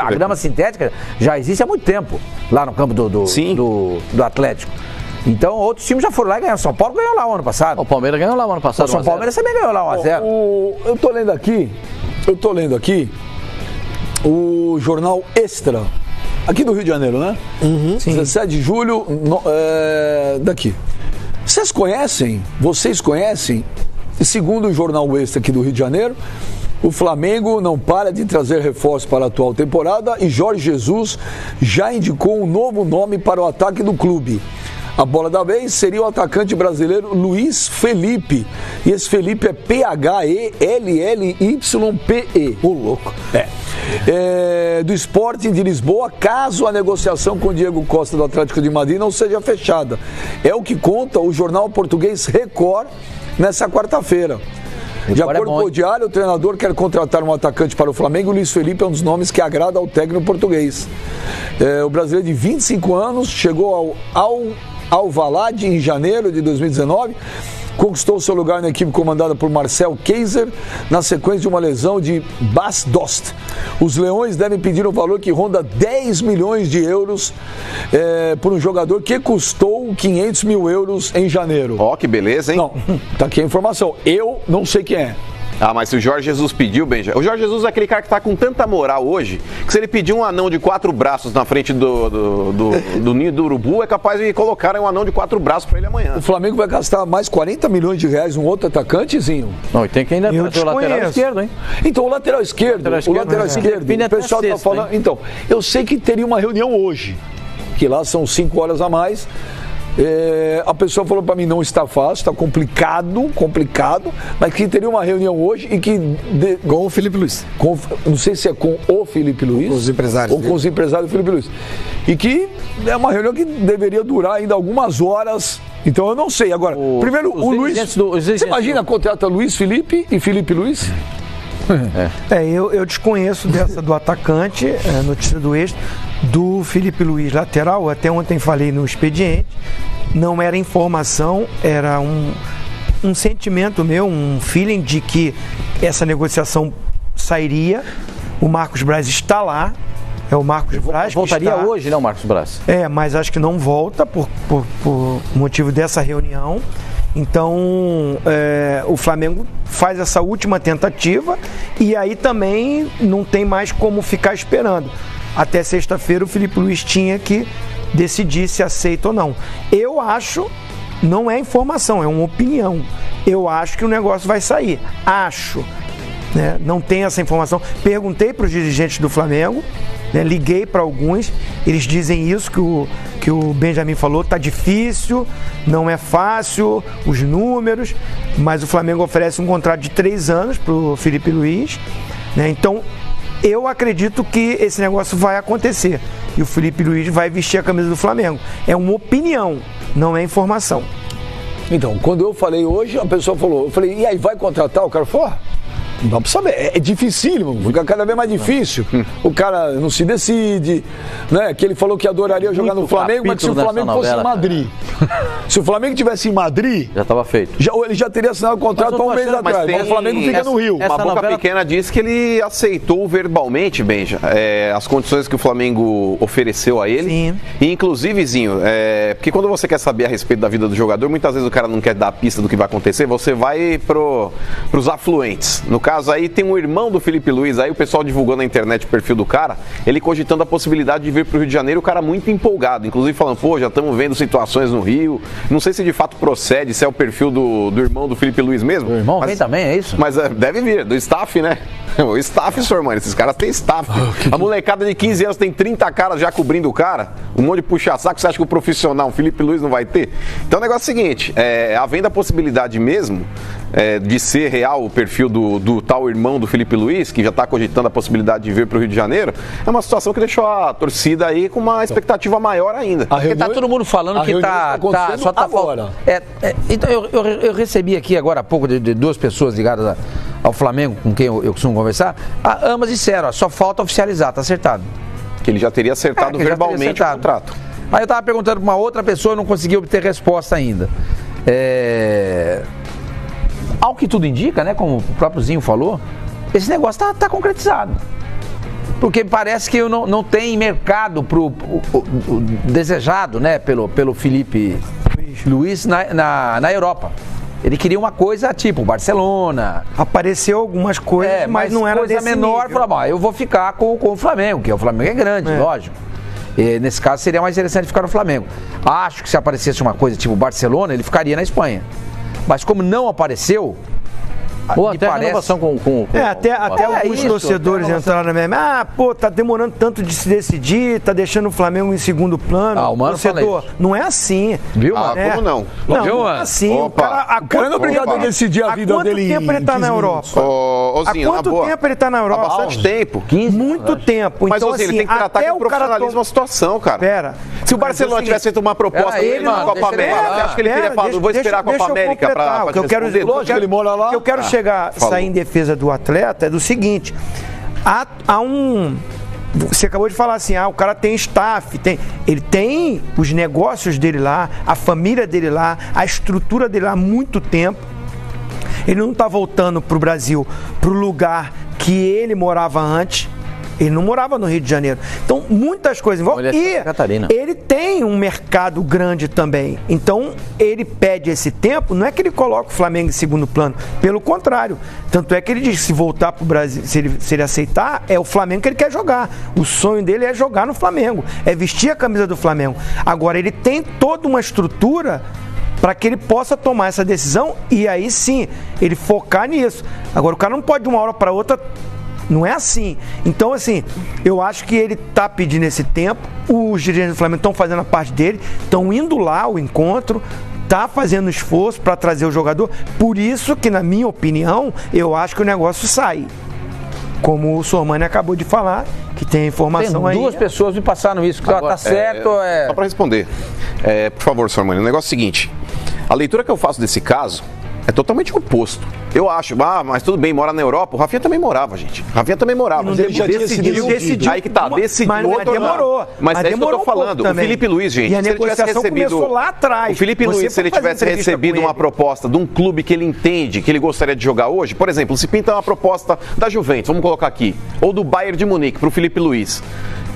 Speaker 3: A grama sintética já existe há muito tempo lá no campo do Atlético. Então, outros times já foram lá e ganharam. São Paulo ganhou lá o ano passado.
Speaker 1: O Palmeiras ganhou lá o ano passado.
Speaker 3: O São Palmeiras também ganhou lá 1-0.
Speaker 6: Eu tô lendo aqui o jornal Extra, aqui do Rio de Janeiro, né? 17 de julho, daqui. Vocês conhecem, segundo o jornal Extra aqui do Rio de Janeiro, o Flamengo não para de trazer reforços para a atual temporada e Jorge Jesus já indicou um novo nome para o ataque do clube. A bola da vez seria o atacante brasileiro Luiz Felipe. E esse Felipe é P-H-E-L-L-Y-P-E.
Speaker 4: Ô, louco.
Speaker 6: Do Sporting de Lisboa, caso a negociação com Diego Costa do Atlético de Madrid não seja fechada. É o que conta o jornal português Record nessa quarta-feira. De acordo com o Diário, o treinador quer contratar um atacante para o Flamengo. O Luiz Felipe é um dos nomes que agrada ao técnico português. O brasileiro de 25 anos chegou ao Alvalade em janeiro de 2019, conquistou seu lugar na equipe comandada por Marcel Keiser na sequência de uma lesão de Bas Dost. Os Leões devem pedir um valor que ronda 10 milhões de euros por um jogador que custou 500 mil euros em janeiro.
Speaker 2: Que beleza, hein?
Speaker 6: Não, tá aqui a informação. Eu não sei quem é.
Speaker 2: Mas se o Jorge Jesus pediu, Benja. O Jorge Jesus é aquele cara que tá com tanta moral hoje, que se ele pedir um anão de 4 braços na frente do ninho do urubu, é capaz de colocar um anão de 4 braços pra ele amanhã.
Speaker 6: O Flamengo vai gastar mais 40 milhões de reais num outro atacantezinho.
Speaker 1: Não, e tem que ainda trazer o lateral esquerdo, hein?
Speaker 6: Então, o lateral esquerdo, o pessoal tá falando. Então, eu sei que teria uma reunião hoje, que lá são 5 horas a mais. A pessoa falou para mim, não está fácil, está complicado, mas que teria uma reunião hoje e que...
Speaker 4: Com o Felipe Luiz.
Speaker 6: Não sei se é com o Felipe Luiz.
Speaker 4: Com os empresários.
Speaker 6: Ou com os empresários do Felipe Luiz. E que é uma reunião que deveria durar ainda algumas horas. Então eu não sei. Agora, primeiro, o Luiz... Você imagina, contrata Luiz Felipe e Felipe Luiz?
Speaker 5: Eu desconheço dessa do atacante, notícia do Extra, do Felipe Luiz, lateral. Até ontem falei no expediente, não era informação, era um sentimento meu, um feeling de que essa negociação sairia. O Marcos Braz está lá, é o Marcos Braz.
Speaker 1: Voltaria hoje, não, Marcos Braz?
Speaker 5: Mas acho que não volta por motivo dessa reunião. Então, o Flamengo faz essa última tentativa e aí também não tem mais como ficar esperando. Até sexta-feira o Felipe Luiz tinha que decidir se aceita ou não. Eu acho, não é informação, é uma opinião. Eu acho que o negócio vai sair. Acho. Né? Não tem essa informação. Perguntei para os dirigentes do Flamengo, né? Liguei para alguns, eles dizem isso que o Benjamin falou, está difícil, não é fácil, os números, mas o Flamengo oferece um contrato de 3 anos para o Felipe Luiz, né? Então eu acredito que esse negócio vai acontecer e o Felipe Luiz vai vestir a camisa do Flamengo. É uma opinião, não é informação.
Speaker 6: Então, quando eu falei hoje, a pessoa falou, eu falei, e aí, vai contratar? O cara falou, não dá pra saber, é dificílimo, fica cada vez mais difícil. O cara não se decide, né? Que ele falou que adoraria jogar no Flamengo, mas que se o Flamengo fosse em Madrid. Se o Flamengo tivesse em Madrid,
Speaker 1: já estava feito.
Speaker 6: Ele já teria assinado o contrato há um mês atrás. Mas o Flamengo fica no Rio.
Speaker 2: Uma boca pequena disse que ele aceitou verbalmente, Benja, as condições que o Flamengo ofereceu a ele.
Speaker 5: Sim.
Speaker 2: E inclusive, Zinho, porque quando você quer saber a respeito da vida do jogador, muitas vezes o cara não quer dar a pista do que vai acontecer, você vai pros afluentes. No caso aí, tem um irmão do Felipe Luiz, aí o pessoal divulgou na internet o perfil do cara, ele cogitando a possibilidade de vir pro Rio de Janeiro, o cara muito empolgado, inclusive falando, pô, já estamos vendo situações no Rio, não sei se de fato procede, se é o perfil do irmão do Felipe Luiz mesmo.
Speaker 3: O irmão vem também, é isso?
Speaker 2: Mas deve vir, do staff, né? O staff, senhor, mano, esses caras têm staff. A molecada de 15 anos tem 30 caras já cobrindo o cara, um monte de puxa-saco, você acha que o profissional, o Felipe Luiz, não vai ter? Então o negócio é o seguinte, havendo a possibilidade mesmo de ser real o perfil do tal irmão do Felipe Luiz, que já está cogitando a possibilidade de vir para o Rio de Janeiro, é uma situação que deixou a torcida aí com uma expectativa maior ainda.
Speaker 3: Porque tá todo mundo falando que só tá
Speaker 6: agora.
Speaker 3: Então eu recebi aqui agora há pouco de duas pessoas ligadas ao Flamengo, com quem eu costumo conversar, ambas disseram, só falta oficializar, tá acertado.
Speaker 2: Que ele já teria acertado verbalmente o contrato.
Speaker 3: Aí eu estava perguntando para uma outra pessoa e não consegui obter resposta ainda. Ao que tudo indica, né, como o próprio Zinho falou, esse negócio tá concretizado. Porque parece que não tem mercado pro desejado, né, pelo Felipe Luiz na Europa. Ele queria uma coisa tipo Barcelona.
Speaker 5: Apareceu algumas coisas, mas não era
Speaker 3: coisa
Speaker 5: desse
Speaker 3: menor.
Speaker 5: nível.
Speaker 3: Falava, eu vou ficar com o Flamengo, que o Flamengo é grande, lógico. E nesse caso seria mais interessante ficar no Flamengo. Acho que se aparecesse uma coisa tipo Barcelona, ele ficaria na Espanha. Mas como não apareceu,
Speaker 1: ou até a renovação com
Speaker 5: até alguns torcedores entraram na mesma. Tá demorando tanto de se decidir, tá deixando o Flamengo em segundo plano.
Speaker 3: O Mano
Speaker 5: torcedor, não é assim.
Speaker 3: Viu, Mano?
Speaker 2: Como não?
Speaker 5: Não é assim.
Speaker 6: O cara não é obrigado a decidir a vida dele.
Speaker 5: Há quanto tempo ele tá na Europa?
Speaker 2: Zinho,
Speaker 5: há quanto tempo ele tá na Europa?
Speaker 2: Há bastante tempo.
Speaker 5: 15, muito tempo.
Speaker 2: Mas,
Speaker 5: então,
Speaker 2: ele tem que tratar com profissionalismo a situação, cara.
Speaker 5: Pera.
Speaker 2: Se o Barcelona tivesse feito uma proposta dele na Copa América, você acha que ele teria falado, vou esperar a Copa América pra
Speaker 5: eu quero dizer,
Speaker 6: lógico, ele mora lá.
Speaker 5: Eu quero sair em defesa do atleta é do seguinte, você acabou de falar assim, o cara tem staff, ele tem os negócios dele lá, a família dele lá, a estrutura dele lá há muito tempo. Ele não está voltando para o Brasil, para o lugar que ele morava antes. Ele não morava no Rio de Janeiro. Então, muitas coisas envolvem. E ele tem um mercado grande também. Então, ele pede esse tempo, não é que ele coloca o Flamengo em segundo plano. Pelo contrário. Tanto é que ele diz que se voltar para o Brasil, se ele aceitar, é o Flamengo que ele quer jogar. O sonho dele é jogar no Flamengo. É vestir a camisa do Flamengo. Agora, ele tem toda uma estrutura para que ele possa tomar essa decisão e aí sim, ele focar nisso. Agora, o cara não pode de uma hora para outra. Não é assim. Então, assim, eu acho que ele está pedindo esse tempo, os dirigentes do Flamengo estão fazendo a parte dele, estão indo lá ao encontro, está fazendo esforço para trazer o jogador. Por isso que, na minha opinião, eu acho que o negócio sai. Como o Sormani acabou de falar, que tem informação aí.
Speaker 3: Tem duas pessoas me passaram isso, que tá certo.
Speaker 2: Só para responder. Por favor, Sormani, o negócio é o seguinte. A leitura que eu faço desse caso é totalmente oposto. Eu acho, mas tudo bem, mora na Europa. O Rafinha também morava, gente. O Rafinha também morava.
Speaker 5: Mas ele já decidiu.
Speaker 2: Aí que tá, decidiu.
Speaker 5: Mas demorou.
Speaker 2: Mas é isso que eu tô falando. O Felipe Luiz, gente,
Speaker 5: e a negociação começou lá atrás.
Speaker 2: O Felipe Luiz, se ele tivesse recebido uma proposta de um clube que ele entende, que ele gostaria de jogar hoje, por exemplo, se pinta uma proposta da Juventus, vamos colocar aqui, ou do Bayern de Munique, pro Felipe Luiz.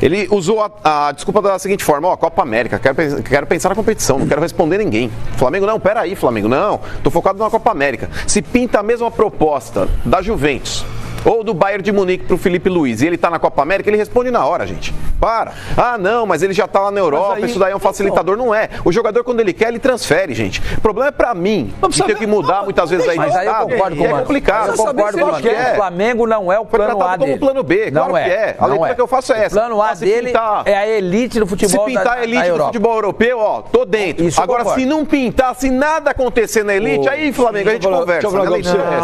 Speaker 2: Ele usou a desculpa da seguinte forma, Copa América, quero pensar na competição, não quero responder ninguém. Flamengo, não, peraí, Flamengo, não, tô focado na Copa América. Se pinta a mesma proposta da Juventus ou do Bayern de Munique pro Felipe Luiz e ele tá na Copa América, ele responde na hora, gente. Para. Não, mas ele já tá lá na Europa, isso daí é um facilitador. Não é. O jogador, quando ele quer, ele transfere, gente. O problema é pra mim. De ter que mudar muitas vezes aí de estado.
Speaker 3: Mas aí eu concordo com o Mano.
Speaker 2: É complicado.
Speaker 3: Eu concordo com o Mano. O Flamengo não é o plano A dele.
Speaker 2: Como plano B, claro que é. A leitura que eu faço é essa.
Speaker 3: O plano A dele é a elite do futebol.
Speaker 2: Se pintar a elite do futebol europeu, tô dentro. Agora, se não pintar, se nada acontecer na elite, aí, Flamengo, a gente conversa.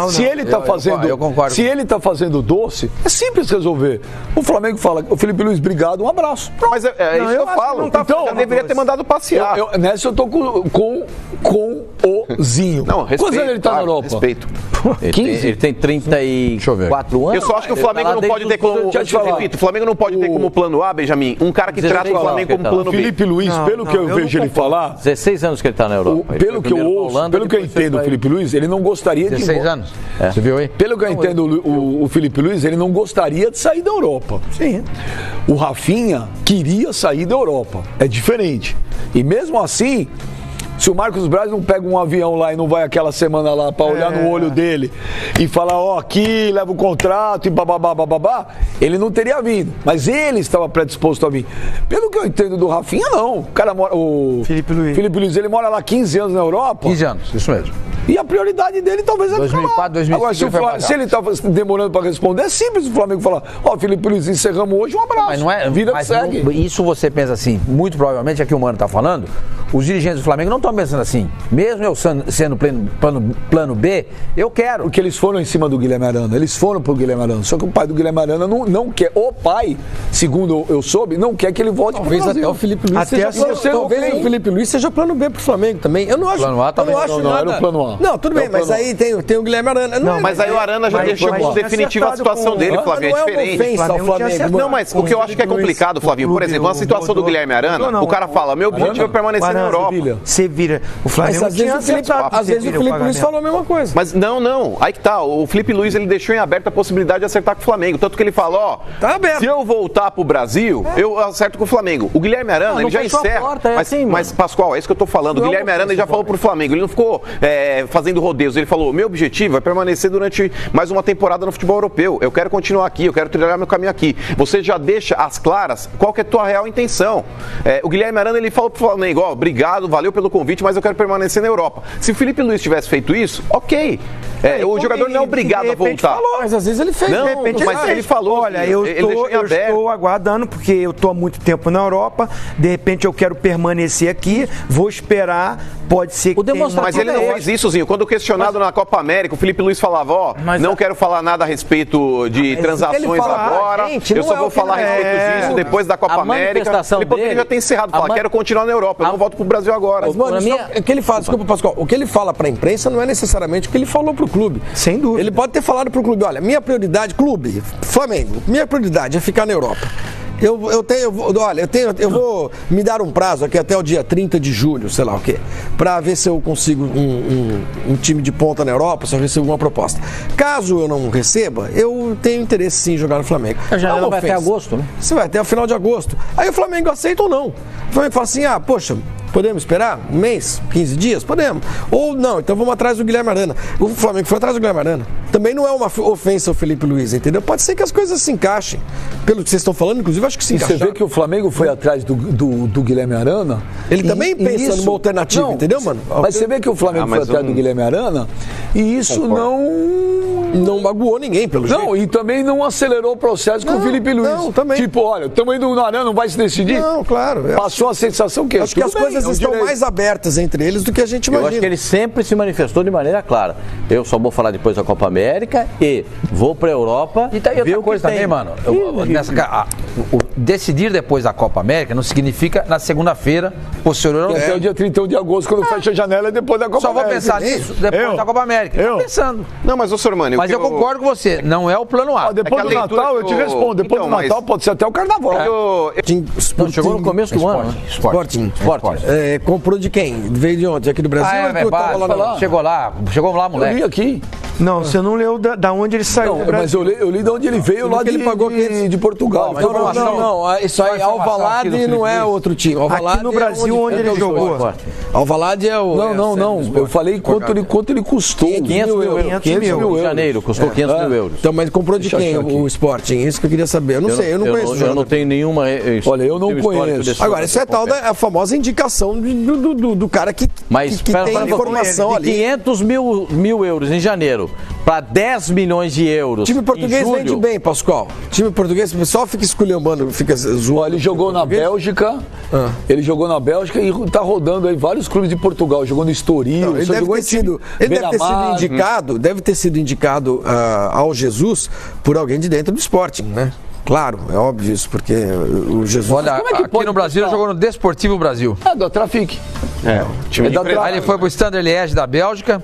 Speaker 6: Se ele tá fazendo, se ele tá fazendo doce, é simples resolver. O Flamengo fala, o Felipe Luiz, obrigado, um abraço.
Speaker 2: Mas é isso que eu falo. Então, deveria ter mandado passear.
Speaker 6: Nessa eu tô com o Zinho.
Speaker 2: Não, respeito,
Speaker 6: quantos anos ele tá na Europa?
Speaker 2: Respeito.
Speaker 1: Ele tem 34 anos.
Speaker 2: Eu só acho que o Flamengo não pode ter como. Repito, o Flamengo não pode ter como plano A, Benjamin, um cara que trata o Flamengo como plano B.
Speaker 6: Felipe Luiz, pelo que eu vejo ele falar.
Speaker 1: 16 anos que ele está na Europa.
Speaker 6: Pelo que eu ouço, pelo que eu entendo, o Felipe Luiz, ele não gostaria de.
Speaker 3: 16 anos? Você viu aí?
Speaker 6: Pelo que eu entendo, o Felipe Luiz, ele não gostaria de sair da Europa.
Speaker 5: Sim.
Speaker 6: O Rafinha queria sair da Europa. É diferente. E mesmo assim, se o Marcos Braz não pega um avião lá e não vai aquela semana lá pra olhar no olho dele e falar, ó, aqui, leva o contrato e bababá, ele não teria vindo. Mas ele estava predisposto a vir. Pelo que eu entendo do Rafinha, não. O cara mora. O
Speaker 5: Felipe Luiz,
Speaker 6: ele mora lá 15 anos na Europa.
Speaker 3: 15 anos, isso mesmo.
Speaker 6: E a prioridade dele talvez é
Speaker 3: 2004, 2005.
Speaker 6: Agora, se ele estava demorando para responder, é simples o Flamengo falar: ó, Felipe Luiz, encerramos hoje, um abraço.
Speaker 3: Mas não é.
Speaker 6: Vida
Speaker 3: mas
Speaker 6: segue.
Speaker 3: Não, isso você pensa assim, muito provavelmente é que o Mano está falando. Os dirigentes do Flamengo não estão pensando assim. Mesmo eu sendo plano B, eu quero.
Speaker 6: Porque eles foram em cima do Guilherme Arana. Eles foram pro Guilherme Arana. Só que o pai do Guilherme Arana não quer. O pai, segundo eu soube, não quer que ele volte pro Brasil.
Speaker 4: Até o Felipe Luiz talvez o Felipe Luiz seja plano B pro Flamengo também. Eu não acho.
Speaker 3: Plano A também.
Speaker 6: Não era o plano A.
Speaker 4: Não, tudo bem, mas aí tem o Guilherme Arana.
Speaker 2: Não, mas aí o Arana já deixou como definitiva a situação dele, Flavinho, é diferente. Não, mas o que eu acho que é complicado, Flavinho, por exemplo, a situação do Guilherme Arana, o cara fala, meu objetivo é permanecer na Europa.
Speaker 5: Você vira. O Flamengo
Speaker 4: às vezes o Felipe Luiz falou a mesma coisa.
Speaker 2: Mas não, aí que tá, o Felipe Luiz ele deixou em aberto a possibilidade de acertar com o Flamengo, tanto que ele fala, ó, se eu voltar pro Brasil, eu acerto com o Flamengo. O Guilherme Arana, ele já encerra. Mas Pascoal, é isso que eu tô falando, o Guilherme Arana ele já falou pro Flamengo, ele não ficou fazendo rodeios, ele falou, meu objetivo é permanecer durante mais uma temporada no futebol europeu, eu quero continuar aqui, eu quero trilhar meu caminho aqui. Você já deixa as claras qual que é a tua real intenção. O Guilherme Arana ele falou pro Flamengo, ó, obrigado, valeu pelo convite, mas eu quero permanecer na Europa. Se o Felipe Luiz tivesse feito isso, ok. O jogador não é obrigado a voltar.
Speaker 4: Falou, mas às vezes ele fez.
Speaker 2: Não, mas ele falou.
Speaker 5: Olha, eu estou aguardando, porque eu estou há muito tempo na Europa, de repente eu quero permanecer aqui, vou esperar, pode ser que tenha...
Speaker 2: Mas ele não fez isso, Zinho. Quando questionado na Copa América, o Felipe Luiz falava, ó, não quero falar nada a respeito de transações agora, eu só vou falar a respeito disso depois da Copa América. Ele poderia já ter encerrado, falar, quero continuar na Europa, eu não volto pro Brasil agora.
Speaker 4: Mas, mano, o que ele fala, desculpa, Pascoal, o que ele fala pra imprensa não é necessariamente o que ele falou pro clube.
Speaker 5: Sem dúvida.
Speaker 4: Ele pode ter falado pro clube, olha, minha prioridade, clube, Flamengo, minha prioridade é ficar na Europa. Eu vou me dar um prazo aqui até o dia 30 de julho, sei lá o quê, pra ver se eu consigo um time de ponta na Europa, se eu recebo alguma proposta. Caso eu não receba, eu tenho interesse sim em jogar no Flamengo.
Speaker 1: A janela vai até agosto, né?
Speaker 4: Você vai até o final de agosto. Aí o Flamengo aceita ou não. O Flamengo fala assim, poxa, podemos esperar? Um mês? 15 dias? Podemos. Ou não, então vamos atrás do Guilherme Arana. O Flamengo foi atrás do Guilherme Arana. Também não é uma ofensa ao Felipe Luiz, entendeu? Pode ser que as coisas se encaixem. Pelo que vocês estão falando, inclusive, acho que se encaixaram.
Speaker 6: Você vê que o Flamengo foi atrás do Guilherme Arana?
Speaker 4: Ele também pensa numa alternativa, entendeu, mano?
Speaker 6: Mas você vê que o Flamengo foi atrás do Guilherme Arana e isso
Speaker 4: não magoou ninguém, pelo jeito.
Speaker 6: Não, e também não acelerou o processo com o Felipe Luiz.
Speaker 4: Não, também.
Speaker 6: Tipo, olha, estamos indo no Arana, não vai se decidir?
Speaker 4: Não, claro.
Speaker 6: Passou a sensação que
Speaker 4: acho que as coisas estão mais abertas entre eles do que a gente imagina.
Speaker 1: Eu acho que ele sempre se manifestou de maneira clara. Eu só vou falar depois da Copa América e vou pra Europa.
Speaker 3: E tá aí outra coisa também, mano. Decidir depois da Copa América não significa na segunda-feira, posterior ao...
Speaker 6: Até o dia 31 de agosto, quando fecha a janela, é depois da Copa América.
Speaker 3: Só vou pensar nisso depois da Copa América. Eu tô pensando.
Speaker 2: Não, mas, ô, Sormani...
Speaker 3: Mas eu concordo com você, não é o plano A.
Speaker 6: Depois do Natal, eu te respondo. Depois do Natal, pode ser até o Carnaval.
Speaker 1: Não, chegou no começo do ano, né?
Speaker 4: Sporting. Comprou de quem? Veio de onde? Aqui do Brasil?
Speaker 3: Chegou lá, moleque.
Speaker 6: Eu li aqui.
Speaker 5: Não, você não leu da onde ele saiu.
Speaker 6: Não, mas eu li de onde ele veio, lá de Portugal.
Speaker 4: Não, isso aí, Alvalade não é outro time. Alvalade
Speaker 5: aqui no Brasil, onde ele jogou.
Speaker 4: Alvalade é o...
Speaker 6: Não, eu falei quanto ele custou.
Speaker 1: 500 mil euros. Em janeiro, custou 500 mil euros.
Speaker 4: Então, mas comprou de quem o Sporting? Isso que eu queria saber. Eu não sei, eu não conheço.
Speaker 1: Eu não tenho nenhuma...
Speaker 6: Olha, eu não conheço.
Speaker 4: Agora, isso é tal da famosa indicação do cara que tem informação ali.
Speaker 1: 500 mil euros em janeiro para 10 milhões de euros.
Speaker 4: O time português vende bem, Pascoal. O time português, o pessoal fica esculhambando, fica zoando.
Speaker 6: Ele jogou na Bélgica. Ele jogou na Bélgica e tá rodando aí vários clubes de Portugal, jogou no Estoril.
Speaker 4: Não, ele deve ter sido indicado ao Jesus por alguém de dentro do Sporting, né? Claro, é óbvio isso, porque o Jesus...
Speaker 3: Olha, aqui no Brasil ele jogou no Desportivo Brasil.
Speaker 6: Da Trafic.
Speaker 3: Time de Aí ele foi pro Standard Liège da Bélgica,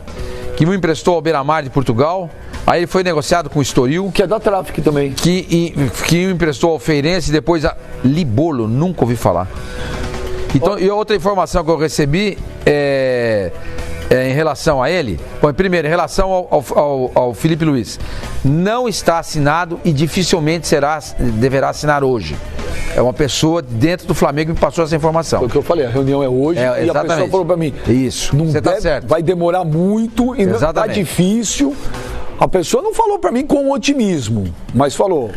Speaker 3: que o emprestou ao Beira-Mar de Portugal. Aí ele foi negociado com o Estoril,
Speaker 6: que é da Trafic também.
Speaker 3: Que o emprestou ao Feirense e depois a Libolo, nunca ouvi falar. Então, e outra informação que eu recebi em relação a ele, bom, primeiro, em relação ao Felipe Luiz, não está assinado e dificilmente deverá assinar hoje. É uma pessoa dentro do Flamengo que passou essa informação.
Speaker 6: Foi o que eu falei, a reunião é hoje e a pessoa falou para mim,
Speaker 3: isso, você tá certo.
Speaker 6: Vai demorar muito e não tá difícil. A pessoa não falou para mim com otimismo, mas falou.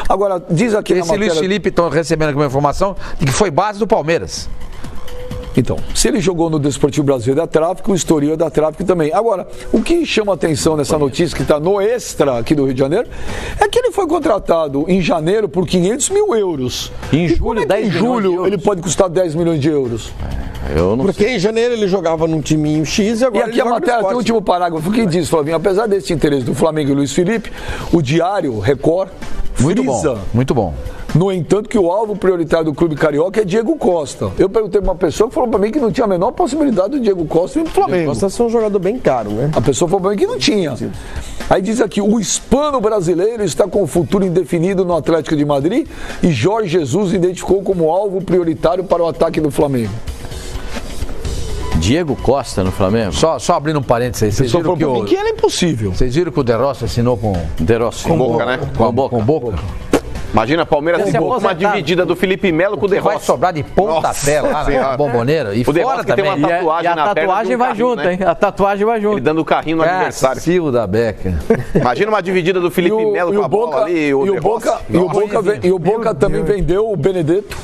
Speaker 6: Agora, diz aqui na matéria...
Speaker 3: Luiz Felipe, estão recebendo aqui uma informação de que foi base do Palmeiras.
Speaker 6: Então, se ele jogou no Desportivo Brasil da Tráfico, o Estoril é da Tráfico também. Agora, o que chama a atenção nessa notícia que está no Extra aqui do Rio de Janeiro é que ele foi contratado em janeiro por 500 mil euros.
Speaker 1: Em julho, 10 milhões de euros.
Speaker 6: Ele pode custar 10 milhões de euros.
Speaker 1: Eu não
Speaker 4: Porque
Speaker 1: sei.
Speaker 4: em janeiro ele jogava num timinho X e agora
Speaker 6: E aqui a matéria tem o último parágrafo que diz, Flavinho, apesar desse interesse do Flamengo e Luiz Felipe, o Diário Record frisa.
Speaker 3: Muito bom.
Speaker 6: No entanto, que o alvo prioritário do clube carioca é Diego Costa. Eu perguntei para uma pessoa que falou para mim que não tinha a menor possibilidade do Diego Costa ir pro Flamengo.
Speaker 4: Diego Costa é um jogador bem caro, né?
Speaker 6: A pessoa falou para mim que não tinha. Aí diz aqui, o hispano brasileiro está com o futuro indefinido no Atlético de Madrid e Jorge Jesus identificou como alvo prioritário para o ataque do Flamengo.
Speaker 1: Diego Costa no Flamengo?
Speaker 3: Só abrindo um parênteses aí. Vocês viram
Speaker 6: que era impossível.
Speaker 3: Vocês viram que o De Rossi assinou com
Speaker 2: Boca, né?
Speaker 3: Com Boca.
Speaker 2: Imagina, Palmeiras tem uma dividida do Felipe Melo com o De Rossi.
Speaker 3: Vai sobrar de pontapé lá na Bomboneira. E
Speaker 2: o De
Speaker 3: fora
Speaker 2: Rossi que tem uma tatuagem
Speaker 1: na perna. E a tatuagem vai junto, hein? A tatuagem vai junto.
Speaker 2: Ele dando o carrinho no aniversário.
Speaker 3: Silvio da Beca.
Speaker 2: Imagina uma dividida do Felipe Melo com a bola ali.
Speaker 6: E o Boca também vendeu o Benedetto.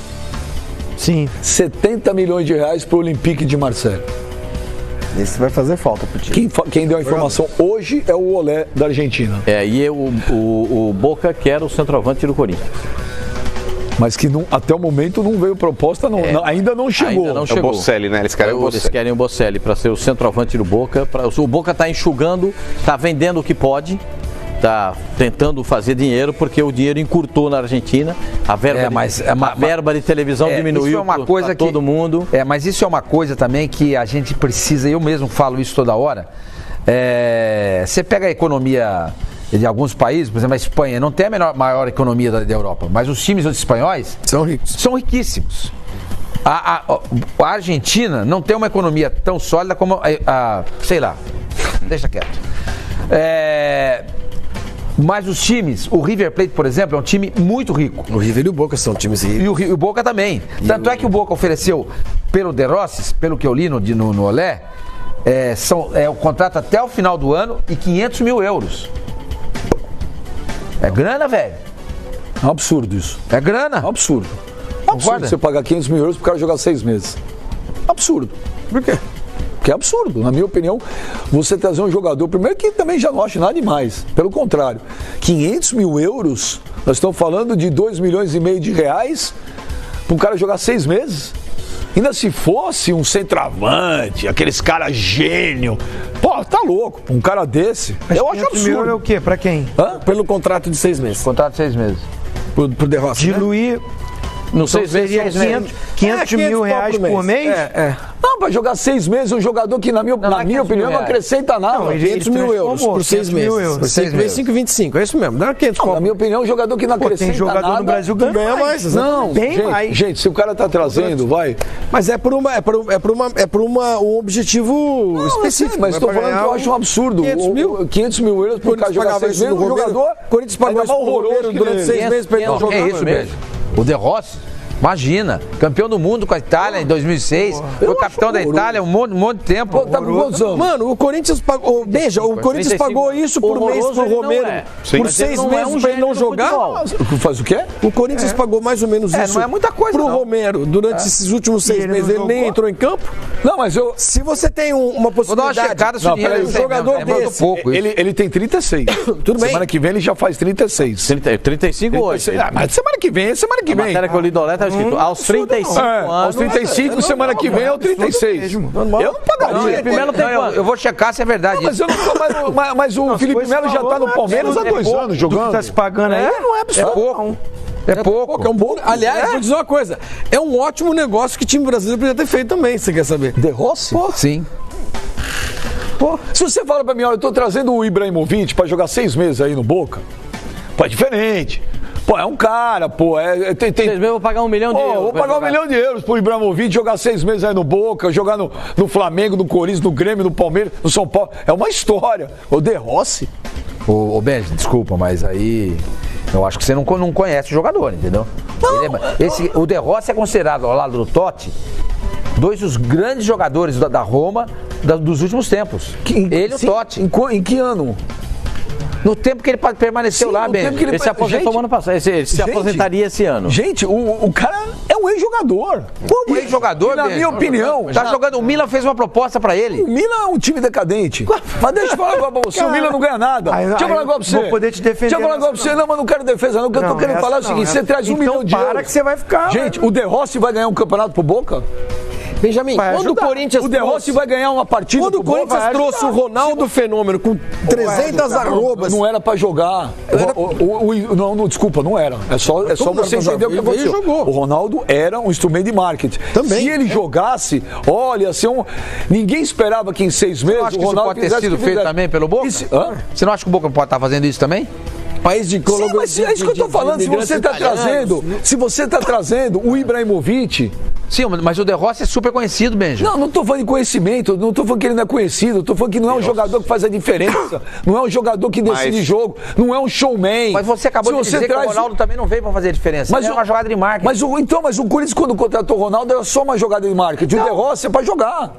Speaker 5: Sim.
Speaker 6: 70 milhões de reais para o Olympique de Marseille.
Speaker 4: Esse vai fazer falta pro time.
Speaker 6: Quem deu a informação hoje é o Olé da Argentina.
Speaker 1: E o Boca quer o centroavante do Corinthians.
Speaker 6: Mas que até o momento não veio proposta, ainda não chegou.
Speaker 1: Ainda não chegou.
Speaker 2: É o Bocelli, né? Eles
Speaker 1: querem o Bocelli para ser o centroavante do Boca. O Boca está enxugando, está vendendo o que pode. Está tentando fazer dinheiro porque o dinheiro encurtou na Argentina. A verba de televisão diminuiu para todo mundo.
Speaker 3: Mas isso é uma coisa também que a gente precisa, eu mesmo falo isso toda hora. Você pega a economia de alguns países, por exemplo, a Espanha não tem a maior economia da Europa, mas os times espanhóis são riquíssimos. A Argentina não tem uma economia tão sólida como sei lá, deixa quieto. Mas os times, o River Plate, por exemplo, é um time muito rico.
Speaker 4: O River e o Boca são times ricos.
Speaker 3: E o Boca também. Tanto é que o Boca ofereceu, pelo De Rossi, pelo que eu li no Olé, o contrato até o final do ano e 500 mil euros. É grana, velho.
Speaker 6: É um absurdo isso.
Speaker 3: É grana.
Speaker 6: É um absurdo. É um absurdo você pagar 500 mil euros pro cara jogar 6 meses. Absurdo. Por quê? Porque é absurdo, na minha opinião, você trazer um jogador, primeiro que também já não acho nada demais, pelo contrário, 500 mil euros, nós estamos falando de 2 milhões e meio de reais para um cara jogar 6 meses. Ainda se fosse um centroavante, aqueles caras gênio, pô, tá louco, um cara desse, eu acho absurdo.
Speaker 5: Mil é o quê? Pra quem?
Speaker 4: Pelo contrato de 6 meses.
Speaker 3: Contrato de 6 meses.
Speaker 4: Pro De Rossi,
Speaker 5: diluir...
Speaker 1: Não sei se
Speaker 5: seria 500 mil reais por mês?
Speaker 6: Não, para jogar 6 meses, um jogador que, na minha opinião, não acrescenta nada.
Speaker 4: 500 mil euros por 6 meses. Por 6 meses, 5,25. É isso mesmo. Dá 500
Speaker 6: Na minha opinião, um jogador que não acrescenta nada.
Speaker 5: Tem jogador no Brasil que ganha mais.
Speaker 6: Não, gente, se o cara tá trazendo, vai.
Speaker 4: Mas é por um objetivo específico.
Speaker 6: Mas estou falando que eu acho um absurdo. 500 mil euros por cara jogar 6 meses, um jogador...
Speaker 4: O Corinthians pagou isso horroroso durante 6 meses para ele não jogar.
Speaker 3: É isso mesmo. O De Rossi, imagina, campeão do mundo com a Itália em 2006, foi capitão da Itália um monte de tempo.
Speaker 4: Tá com quantos anos? Mano, o Corinthians pagou, veja, o Corinthians pagou isso por mês pro Romero, por 6 meses para ele não jogar.
Speaker 6: Faz o quê?
Speaker 4: O Corinthians pagou mais ou menos isso
Speaker 3: não é muita coisa,
Speaker 4: pro Romero durante esses últimos 6 meses. Ele nem entrou em campo.
Speaker 6: Não, mas
Speaker 4: se você tem uma possibilidade...
Speaker 3: Vou dar uma checada se o dinheiro
Speaker 4: um jogador desse...
Speaker 6: Ele tem 36.
Speaker 4: Tudo bem.
Speaker 6: Semana que vem ele já faz 36.
Speaker 1: 35 hoje.
Speaker 6: Mas semana que vem.
Speaker 1: A matéria que eu li do Olé tá escrito aos 35 anos.
Speaker 6: Aos 35, semana que vem é o 36. Eu não pagaria.
Speaker 3: Eu vou checar se é verdade.
Speaker 6: Mas, mas o Felipe Melo já tá no Palmeiras há 2 anos jogando.
Speaker 5: Tá se pagando aí?
Speaker 4: Não é absurdo.
Speaker 3: É pouco. É pouco.
Speaker 4: É um bom. Aliás, vou dizer uma coisa. É um ótimo negócio que o time brasileiro podia ter feito também, você quer saber?
Speaker 6: De Rossi?
Speaker 3: Sim.
Speaker 6: Pô, se você fala pra mim, olha, eu tô trazendo o Ibrahimovic pra jogar 6 meses aí no Boca, pô, é diferente. Pô, é um cara, pô.
Speaker 1: 6 meses eu vou pagar 1 milhão de euros.
Speaker 6: Vou pagar 1 milhão de euros pro Ibrahimovic jogar 6 meses aí no Boca, jogar no Flamengo, no Corinthians, no Grêmio, no Palmeiras, no São Paulo. É uma história. O De Rossi.
Speaker 3: Ô Benji, desculpa, mas aí eu acho que você não conhece o jogador, entendeu? O De Rossi é considerado, ao lado do Totti, 2 dos grandes jogadores da Roma dos últimos tempos. Ele e o Totti.
Speaker 6: Em que ano?
Speaker 3: No tempo que ele permaneceu lá, Benji.
Speaker 1: Ele se aposentou ano passado. Ele se aposentaria esse ano.
Speaker 6: Gente, o cara é um ex-jogador.
Speaker 3: Como ex-jogador,
Speaker 6: na minha opinião.
Speaker 3: Tá jogando. O Milan fez uma proposta pra ele.
Speaker 6: O Milan é um time decadente. Mas deixa eu falar pra você, o Milan não ganha nada. Deixa eu falar pra você.
Speaker 5: Vou poder te defender.
Speaker 6: Deixa eu falar pra você. Não, mas não quero defesa, não. O que eu tô querendo falar é o seguinte: você traz 1 milhão de euros.
Speaker 5: Para que você vai ficar.
Speaker 6: Gente, o De Rossi vai ganhar um campeonato pro Boca?
Speaker 4: Benjamin, quando o Corinthians.
Speaker 6: O De Rossi vai ganhar uma partida.
Speaker 4: Quando o Corinthians trouxe o Ronaldo Fenômeno com 300 arrobas.
Speaker 6: Não era pra jogar. Não, desculpa, não era. É só você entender o que aconteceu. O Ronaldo era um instrumento de marketing.
Speaker 4: Também.
Speaker 6: Se ele jogasse, olha, ninguém esperava que em 6 meses
Speaker 3: o Ronaldo pode ter sido feito também pelo Boca? Você não acha que o Boca pode estar fazendo isso também?
Speaker 4: País de
Speaker 6: Sim, mas é isso que eu tô falando. Se você tá trazendo o Ibrahimovic.
Speaker 3: Sim, mas o De Rossi é super conhecido, Benja.
Speaker 6: Não tô falando de conhecimento, não tô falando que ele não é conhecido, tô falando que não é um jogador que faz a diferença, não é um jogador que decide jogo, não é um showman.
Speaker 3: Mas você acabou de dizer que o Ronaldo também não veio pra fazer a diferença. Mas é uma jogada de marketing.
Speaker 6: Mas o Corinthians, quando contratou o Ronaldo, era só uma jogada de marketing. O De Rossi é pra jogar.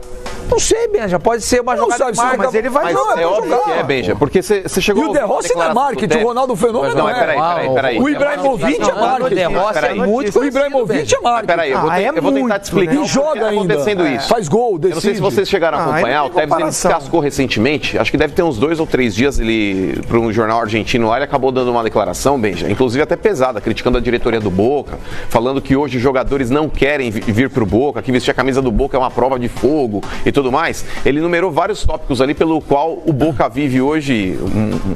Speaker 3: Não sei, Benja, pode ser uma jogada de marketing.
Speaker 5: Mas ele vai
Speaker 2: jogar. É óbvio que é, Benja, porque você chegou...
Speaker 6: E o De Rossi não é marketing, o Ronaldo Fenômeno não é.
Speaker 2: Peraí.
Speaker 6: O Ibrahimovic é marketing. O Ibrahimovic é marketing.
Speaker 2: Peraí, eu vou tentar te explicar.
Speaker 6: E joga ainda.
Speaker 2: Faz gol, decide. Eu não sei se vocês chegaram a acompanhar, o Tevez ele descascou recentemente, acho que deve ter uns 2 ou 3 dias, ele, para um jornal argentino lá, ele acabou dando uma declaração, Benja, inclusive até pesada, criticando a diretoria do Boca, falando que hoje os jogadores não querem vir pro Boca, que vestir a camisa do Boca é uma prova de fogo e tudo mais. Ele numerou vários tópicos ali pelo qual o Boca vive hoje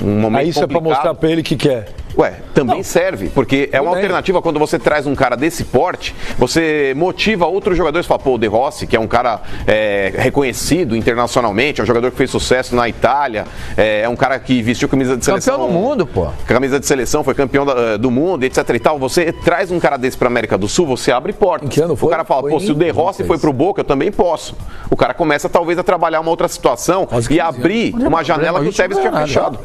Speaker 2: um momento
Speaker 6: isso complicado. É pra mostrar pra ele que quer.
Speaker 2: Ué, também serve, porque é uma alternativa quando você traz um cara desse porte, você motiva outros jogadores, fala, pô, o De Rossi, que é um cara reconhecido internacionalmente, é um jogador que fez sucesso na Itália, é um cara que vestiu camisa de seleção.
Speaker 3: Campeão do mundo, pô.
Speaker 2: Camisa de seleção, foi campeão do mundo, etc e tal. Você traz um cara desse pra América do Sul, você abre portas.
Speaker 6: Que ano foi?
Speaker 2: O cara fala, pô, se o De Rossi foi pro Boca, eu também posso. O cara começa talvez a trabalhar uma outra situação e abrir uma janela que o Tevez tinha fechado.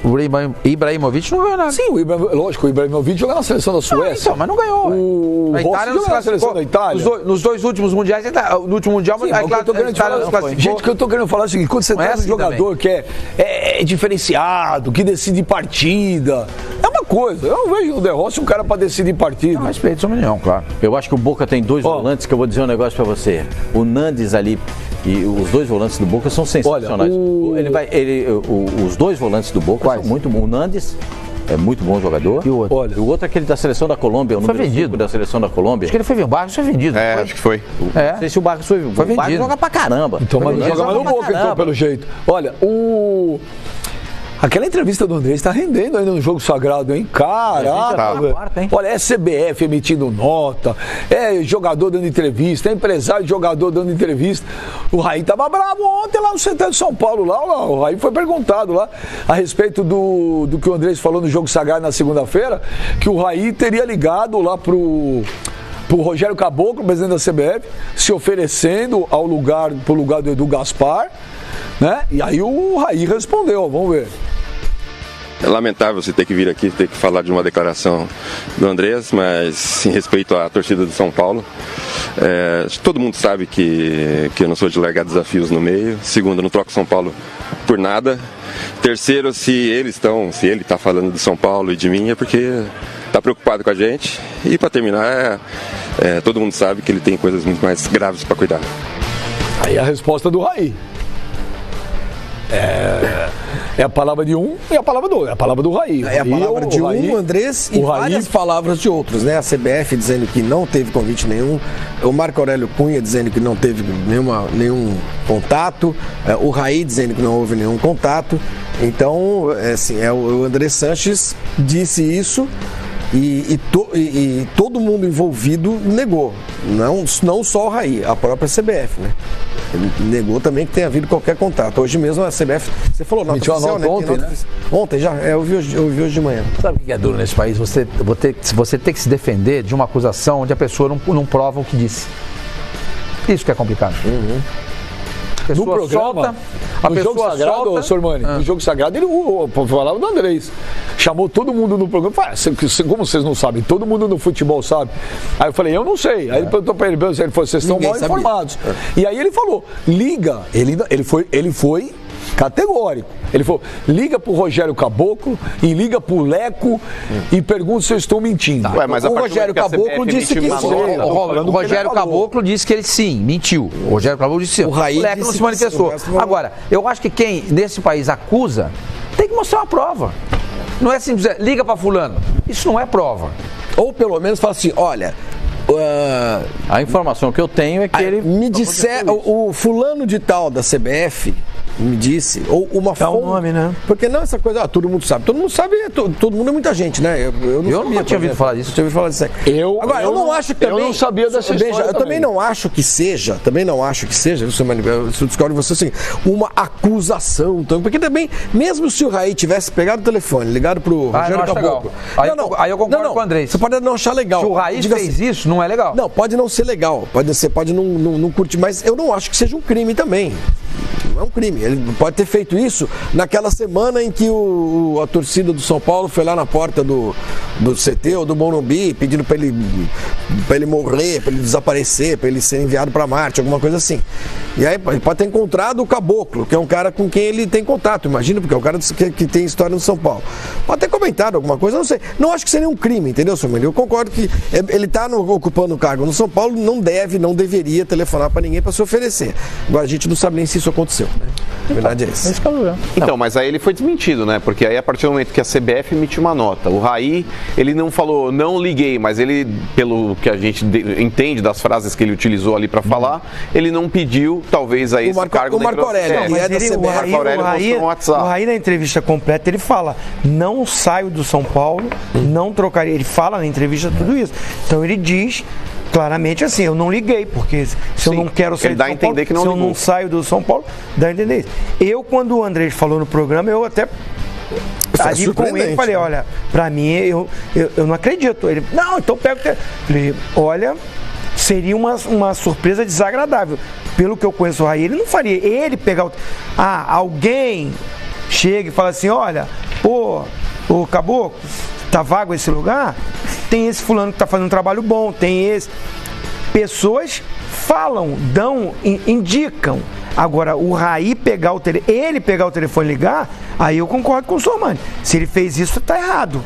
Speaker 3: O Ibrahimovic não ganhou nada.
Speaker 6: Sim, lógico, o Ibrahimovic joga na seleção da Suécia.
Speaker 3: Então, mas não ganhou.
Speaker 6: O Rossi joga na seleção da Itália.
Speaker 3: Nos 2 últimos mundiais, no último mundial,
Speaker 6: gente, o que eu tô querendo falar é o seguinte, quando você traz um jogador que é diferenciado, que decide partida, é uma coisa. Eu não vejo o De Rossi um cara pra decidir partida.
Speaker 3: Não, respeito sua opinião, claro.
Speaker 1: Eu acho que o Boca tem 2 volantes que eu vou dizer um negócio pra você. O Nandes ali e os 2 volantes do Boca são sensacionais. Os 2 volantes do Boca são muito bons. O Nandes é muito bom jogador.
Speaker 3: E o outro?
Speaker 1: O outro é aquele da seleção da Colômbia, o número 5 da seleção da Colômbia.
Speaker 3: Acho que ele foi vendido. O Barcos foi vendido.
Speaker 2: Acho que foi.
Speaker 1: Não sei se o Barcos foi vendido. O Barcos joga pra caramba.
Speaker 6: Então, mas não joga mais no Boca, então, pelo jeito. Olha, aquela entrevista do Andrés está rendendo ainda no jogo sagrado, hein? Caraca! Olha, é CBF emitindo nota, é jogador dando entrevista, é empresário de jogador dando entrevista. O Raí tava bravo ontem lá no CT de São Paulo, lá o Raí foi perguntado lá a respeito do que o Andrés falou no jogo sagrado na segunda-feira, que o Raí teria ligado lá pro Rogério Caboclo, presidente da CBF, se oferecendo pro lugar do Edu Gaspar, né? E aí o Raí respondeu, vamos ver.
Speaker 14: É lamentável você ter que vir aqui, ter que falar de uma declaração do Andrés, mas em respeito à torcida do São Paulo, todo mundo sabe que eu não sou de largar desafios no meio. Segundo, eu não troco São Paulo por nada. Terceiro, se ele está falando de São Paulo e de mim, é porque está preocupado com a gente. E para terminar, todo mundo sabe que ele tem coisas muito mais graves para cuidar.
Speaker 6: Aí a resposta do Raí. É a palavra de um e a palavra do outro. É a palavra do Raí.
Speaker 4: É a palavra de um, Andrés, e várias palavras de outros, né? A CBF dizendo que não teve convite nenhum, o Marco Aurélio Cunha dizendo que não teve nenhum contato, o Raí dizendo que não houve nenhum contato. Então, o André Sanches disse isso e todo mundo envolvido negou. Não só o Raí, a própria CBF, né? Ele negou também que tenha havido qualquer contato. Hoje mesmo a CBF, você falou, nota oficial, né?
Speaker 6: Ontem, né?
Speaker 4: Ontem já, eu vi hoje de manhã.
Speaker 3: Sabe o que é duro nesse país? Você ter que se defender de uma acusação onde a pessoa não prova o que disse. Isso que é complicado.
Speaker 6: No programa, no jogo sagrado, Sormani, no jogo sagrado, ele falava do Andrés. Chamou todo mundo no programa. Como vocês não sabem, todo mundo no futebol sabe. Aí eu falei, eu não sei. Aí ele perguntou pra ele, vocês estão mal informados. E aí ele falou, liga. Ele foi categórico. Ele falou, liga pro Rogério Caboclo e liga pro Leco e pergunta se eu estou mentindo.
Speaker 2: Ué, mas
Speaker 3: o Rogério Caboclo disse que sim. O Rogério Caboclo disse que ele sim, mentiu. O Rogério Caboclo disse sim. O Leco não se manifestou. Agora, eu acho que quem nesse país acusa tem que mostrar uma prova. Não é assim dizer, liga pra fulano. Isso não é prova.
Speaker 4: Ou pelo menos fala assim, olha...
Speaker 1: a informação que eu tenho é que ele...
Speaker 4: Me disser, o fulano de tal da CBF me disse, ou uma fonte...
Speaker 5: o nome, né?
Speaker 4: Porque não essa coisa, todo mundo sabe. Todo mundo sabe, todo mundo é muita gente, né? Eu
Speaker 3: nunca tinha ouvido falar disso.
Speaker 4: Eu tinha ouvido falar disso. Agora, eu não acho que também...
Speaker 6: Eu não sabia dessa história
Speaker 4: eu também não acho que seja, eu discordo de você assim, uma acusação. Porque também, mesmo se o Raí tivesse pegado o telefone, ligado pro Rogério Caboclo...
Speaker 3: Aí eu concordo com o Andrés.
Speaker 4: Você pode não achar legal.
Speaker 3: Se o Raí fez isso, não é legal.
Speaker 4: Não, pode não ser legal. Você pode não curtir, mas eu não acho que seja um crime também. Não é um crime. Ele pode ter feito isso naquela semana em que a torcida do São Paulo foi lá na porta do CT ou do Morumbi pedindo para ele morrer, para ele desaparecer, para ele ser enviado para Marte, alguma coisa assim. E aí ele pode ter encontrado o Caboclo, que é um cara com quem ele tem contato, imagina, porque é um cara que tem história no São Paulo. Pode ter comentado alguma coisa, não sei. Não acho que seria um crime, entendeu, senhor Menino? Eu concordo que ele está ocupando o cargo no São Paulo, não deveria telefonar para ninguém para se oferecer. Agora a gente não sabe nem se isso aconteceu, né? A verdade é essa.
Speaker 2: Então, mas aí ele foi desmentido, né? Porque aí a partir do momento que a CBF emitiu uma nota, o Raí, ele não falou, não liguei, mas ele, pelo que a gente entende das frases que ele utilizou ali para falar, ele não pediu, talvez, aí esse cargo...
Speaker 4: O Marco Aurélio,
Speaker 5: o Raí na entrevista completa, ele fala, não saio do São Paulo, não trocaria, ele fala na entrevista tudo isso. Então ele diz... Claramente assim, eu não liguei, porque se eu não quero sair do São Paulo, se eu não saio do São Paulo, dá a entender isso. Eu, quando o Andrés falou no programa, eu até ali com ele falei, olha, pra mim, eu não acredito. Ele, não, então pega o falei, olha, seria uma surpresa desagradável. Pelo que eu conheço o Raí, ele não faria. Ele pegar alguém chega e fala assim, olha, ô Caboclo, tá vago esse lugar? Tem esse fulano que tá fazendo um trabalho bom, tem esse. Pessoas falam, indicam. Agora, o Raí pegar o telefone e ligar, aí eu concordo com o Sormani. Se ele fez isso, tá errado.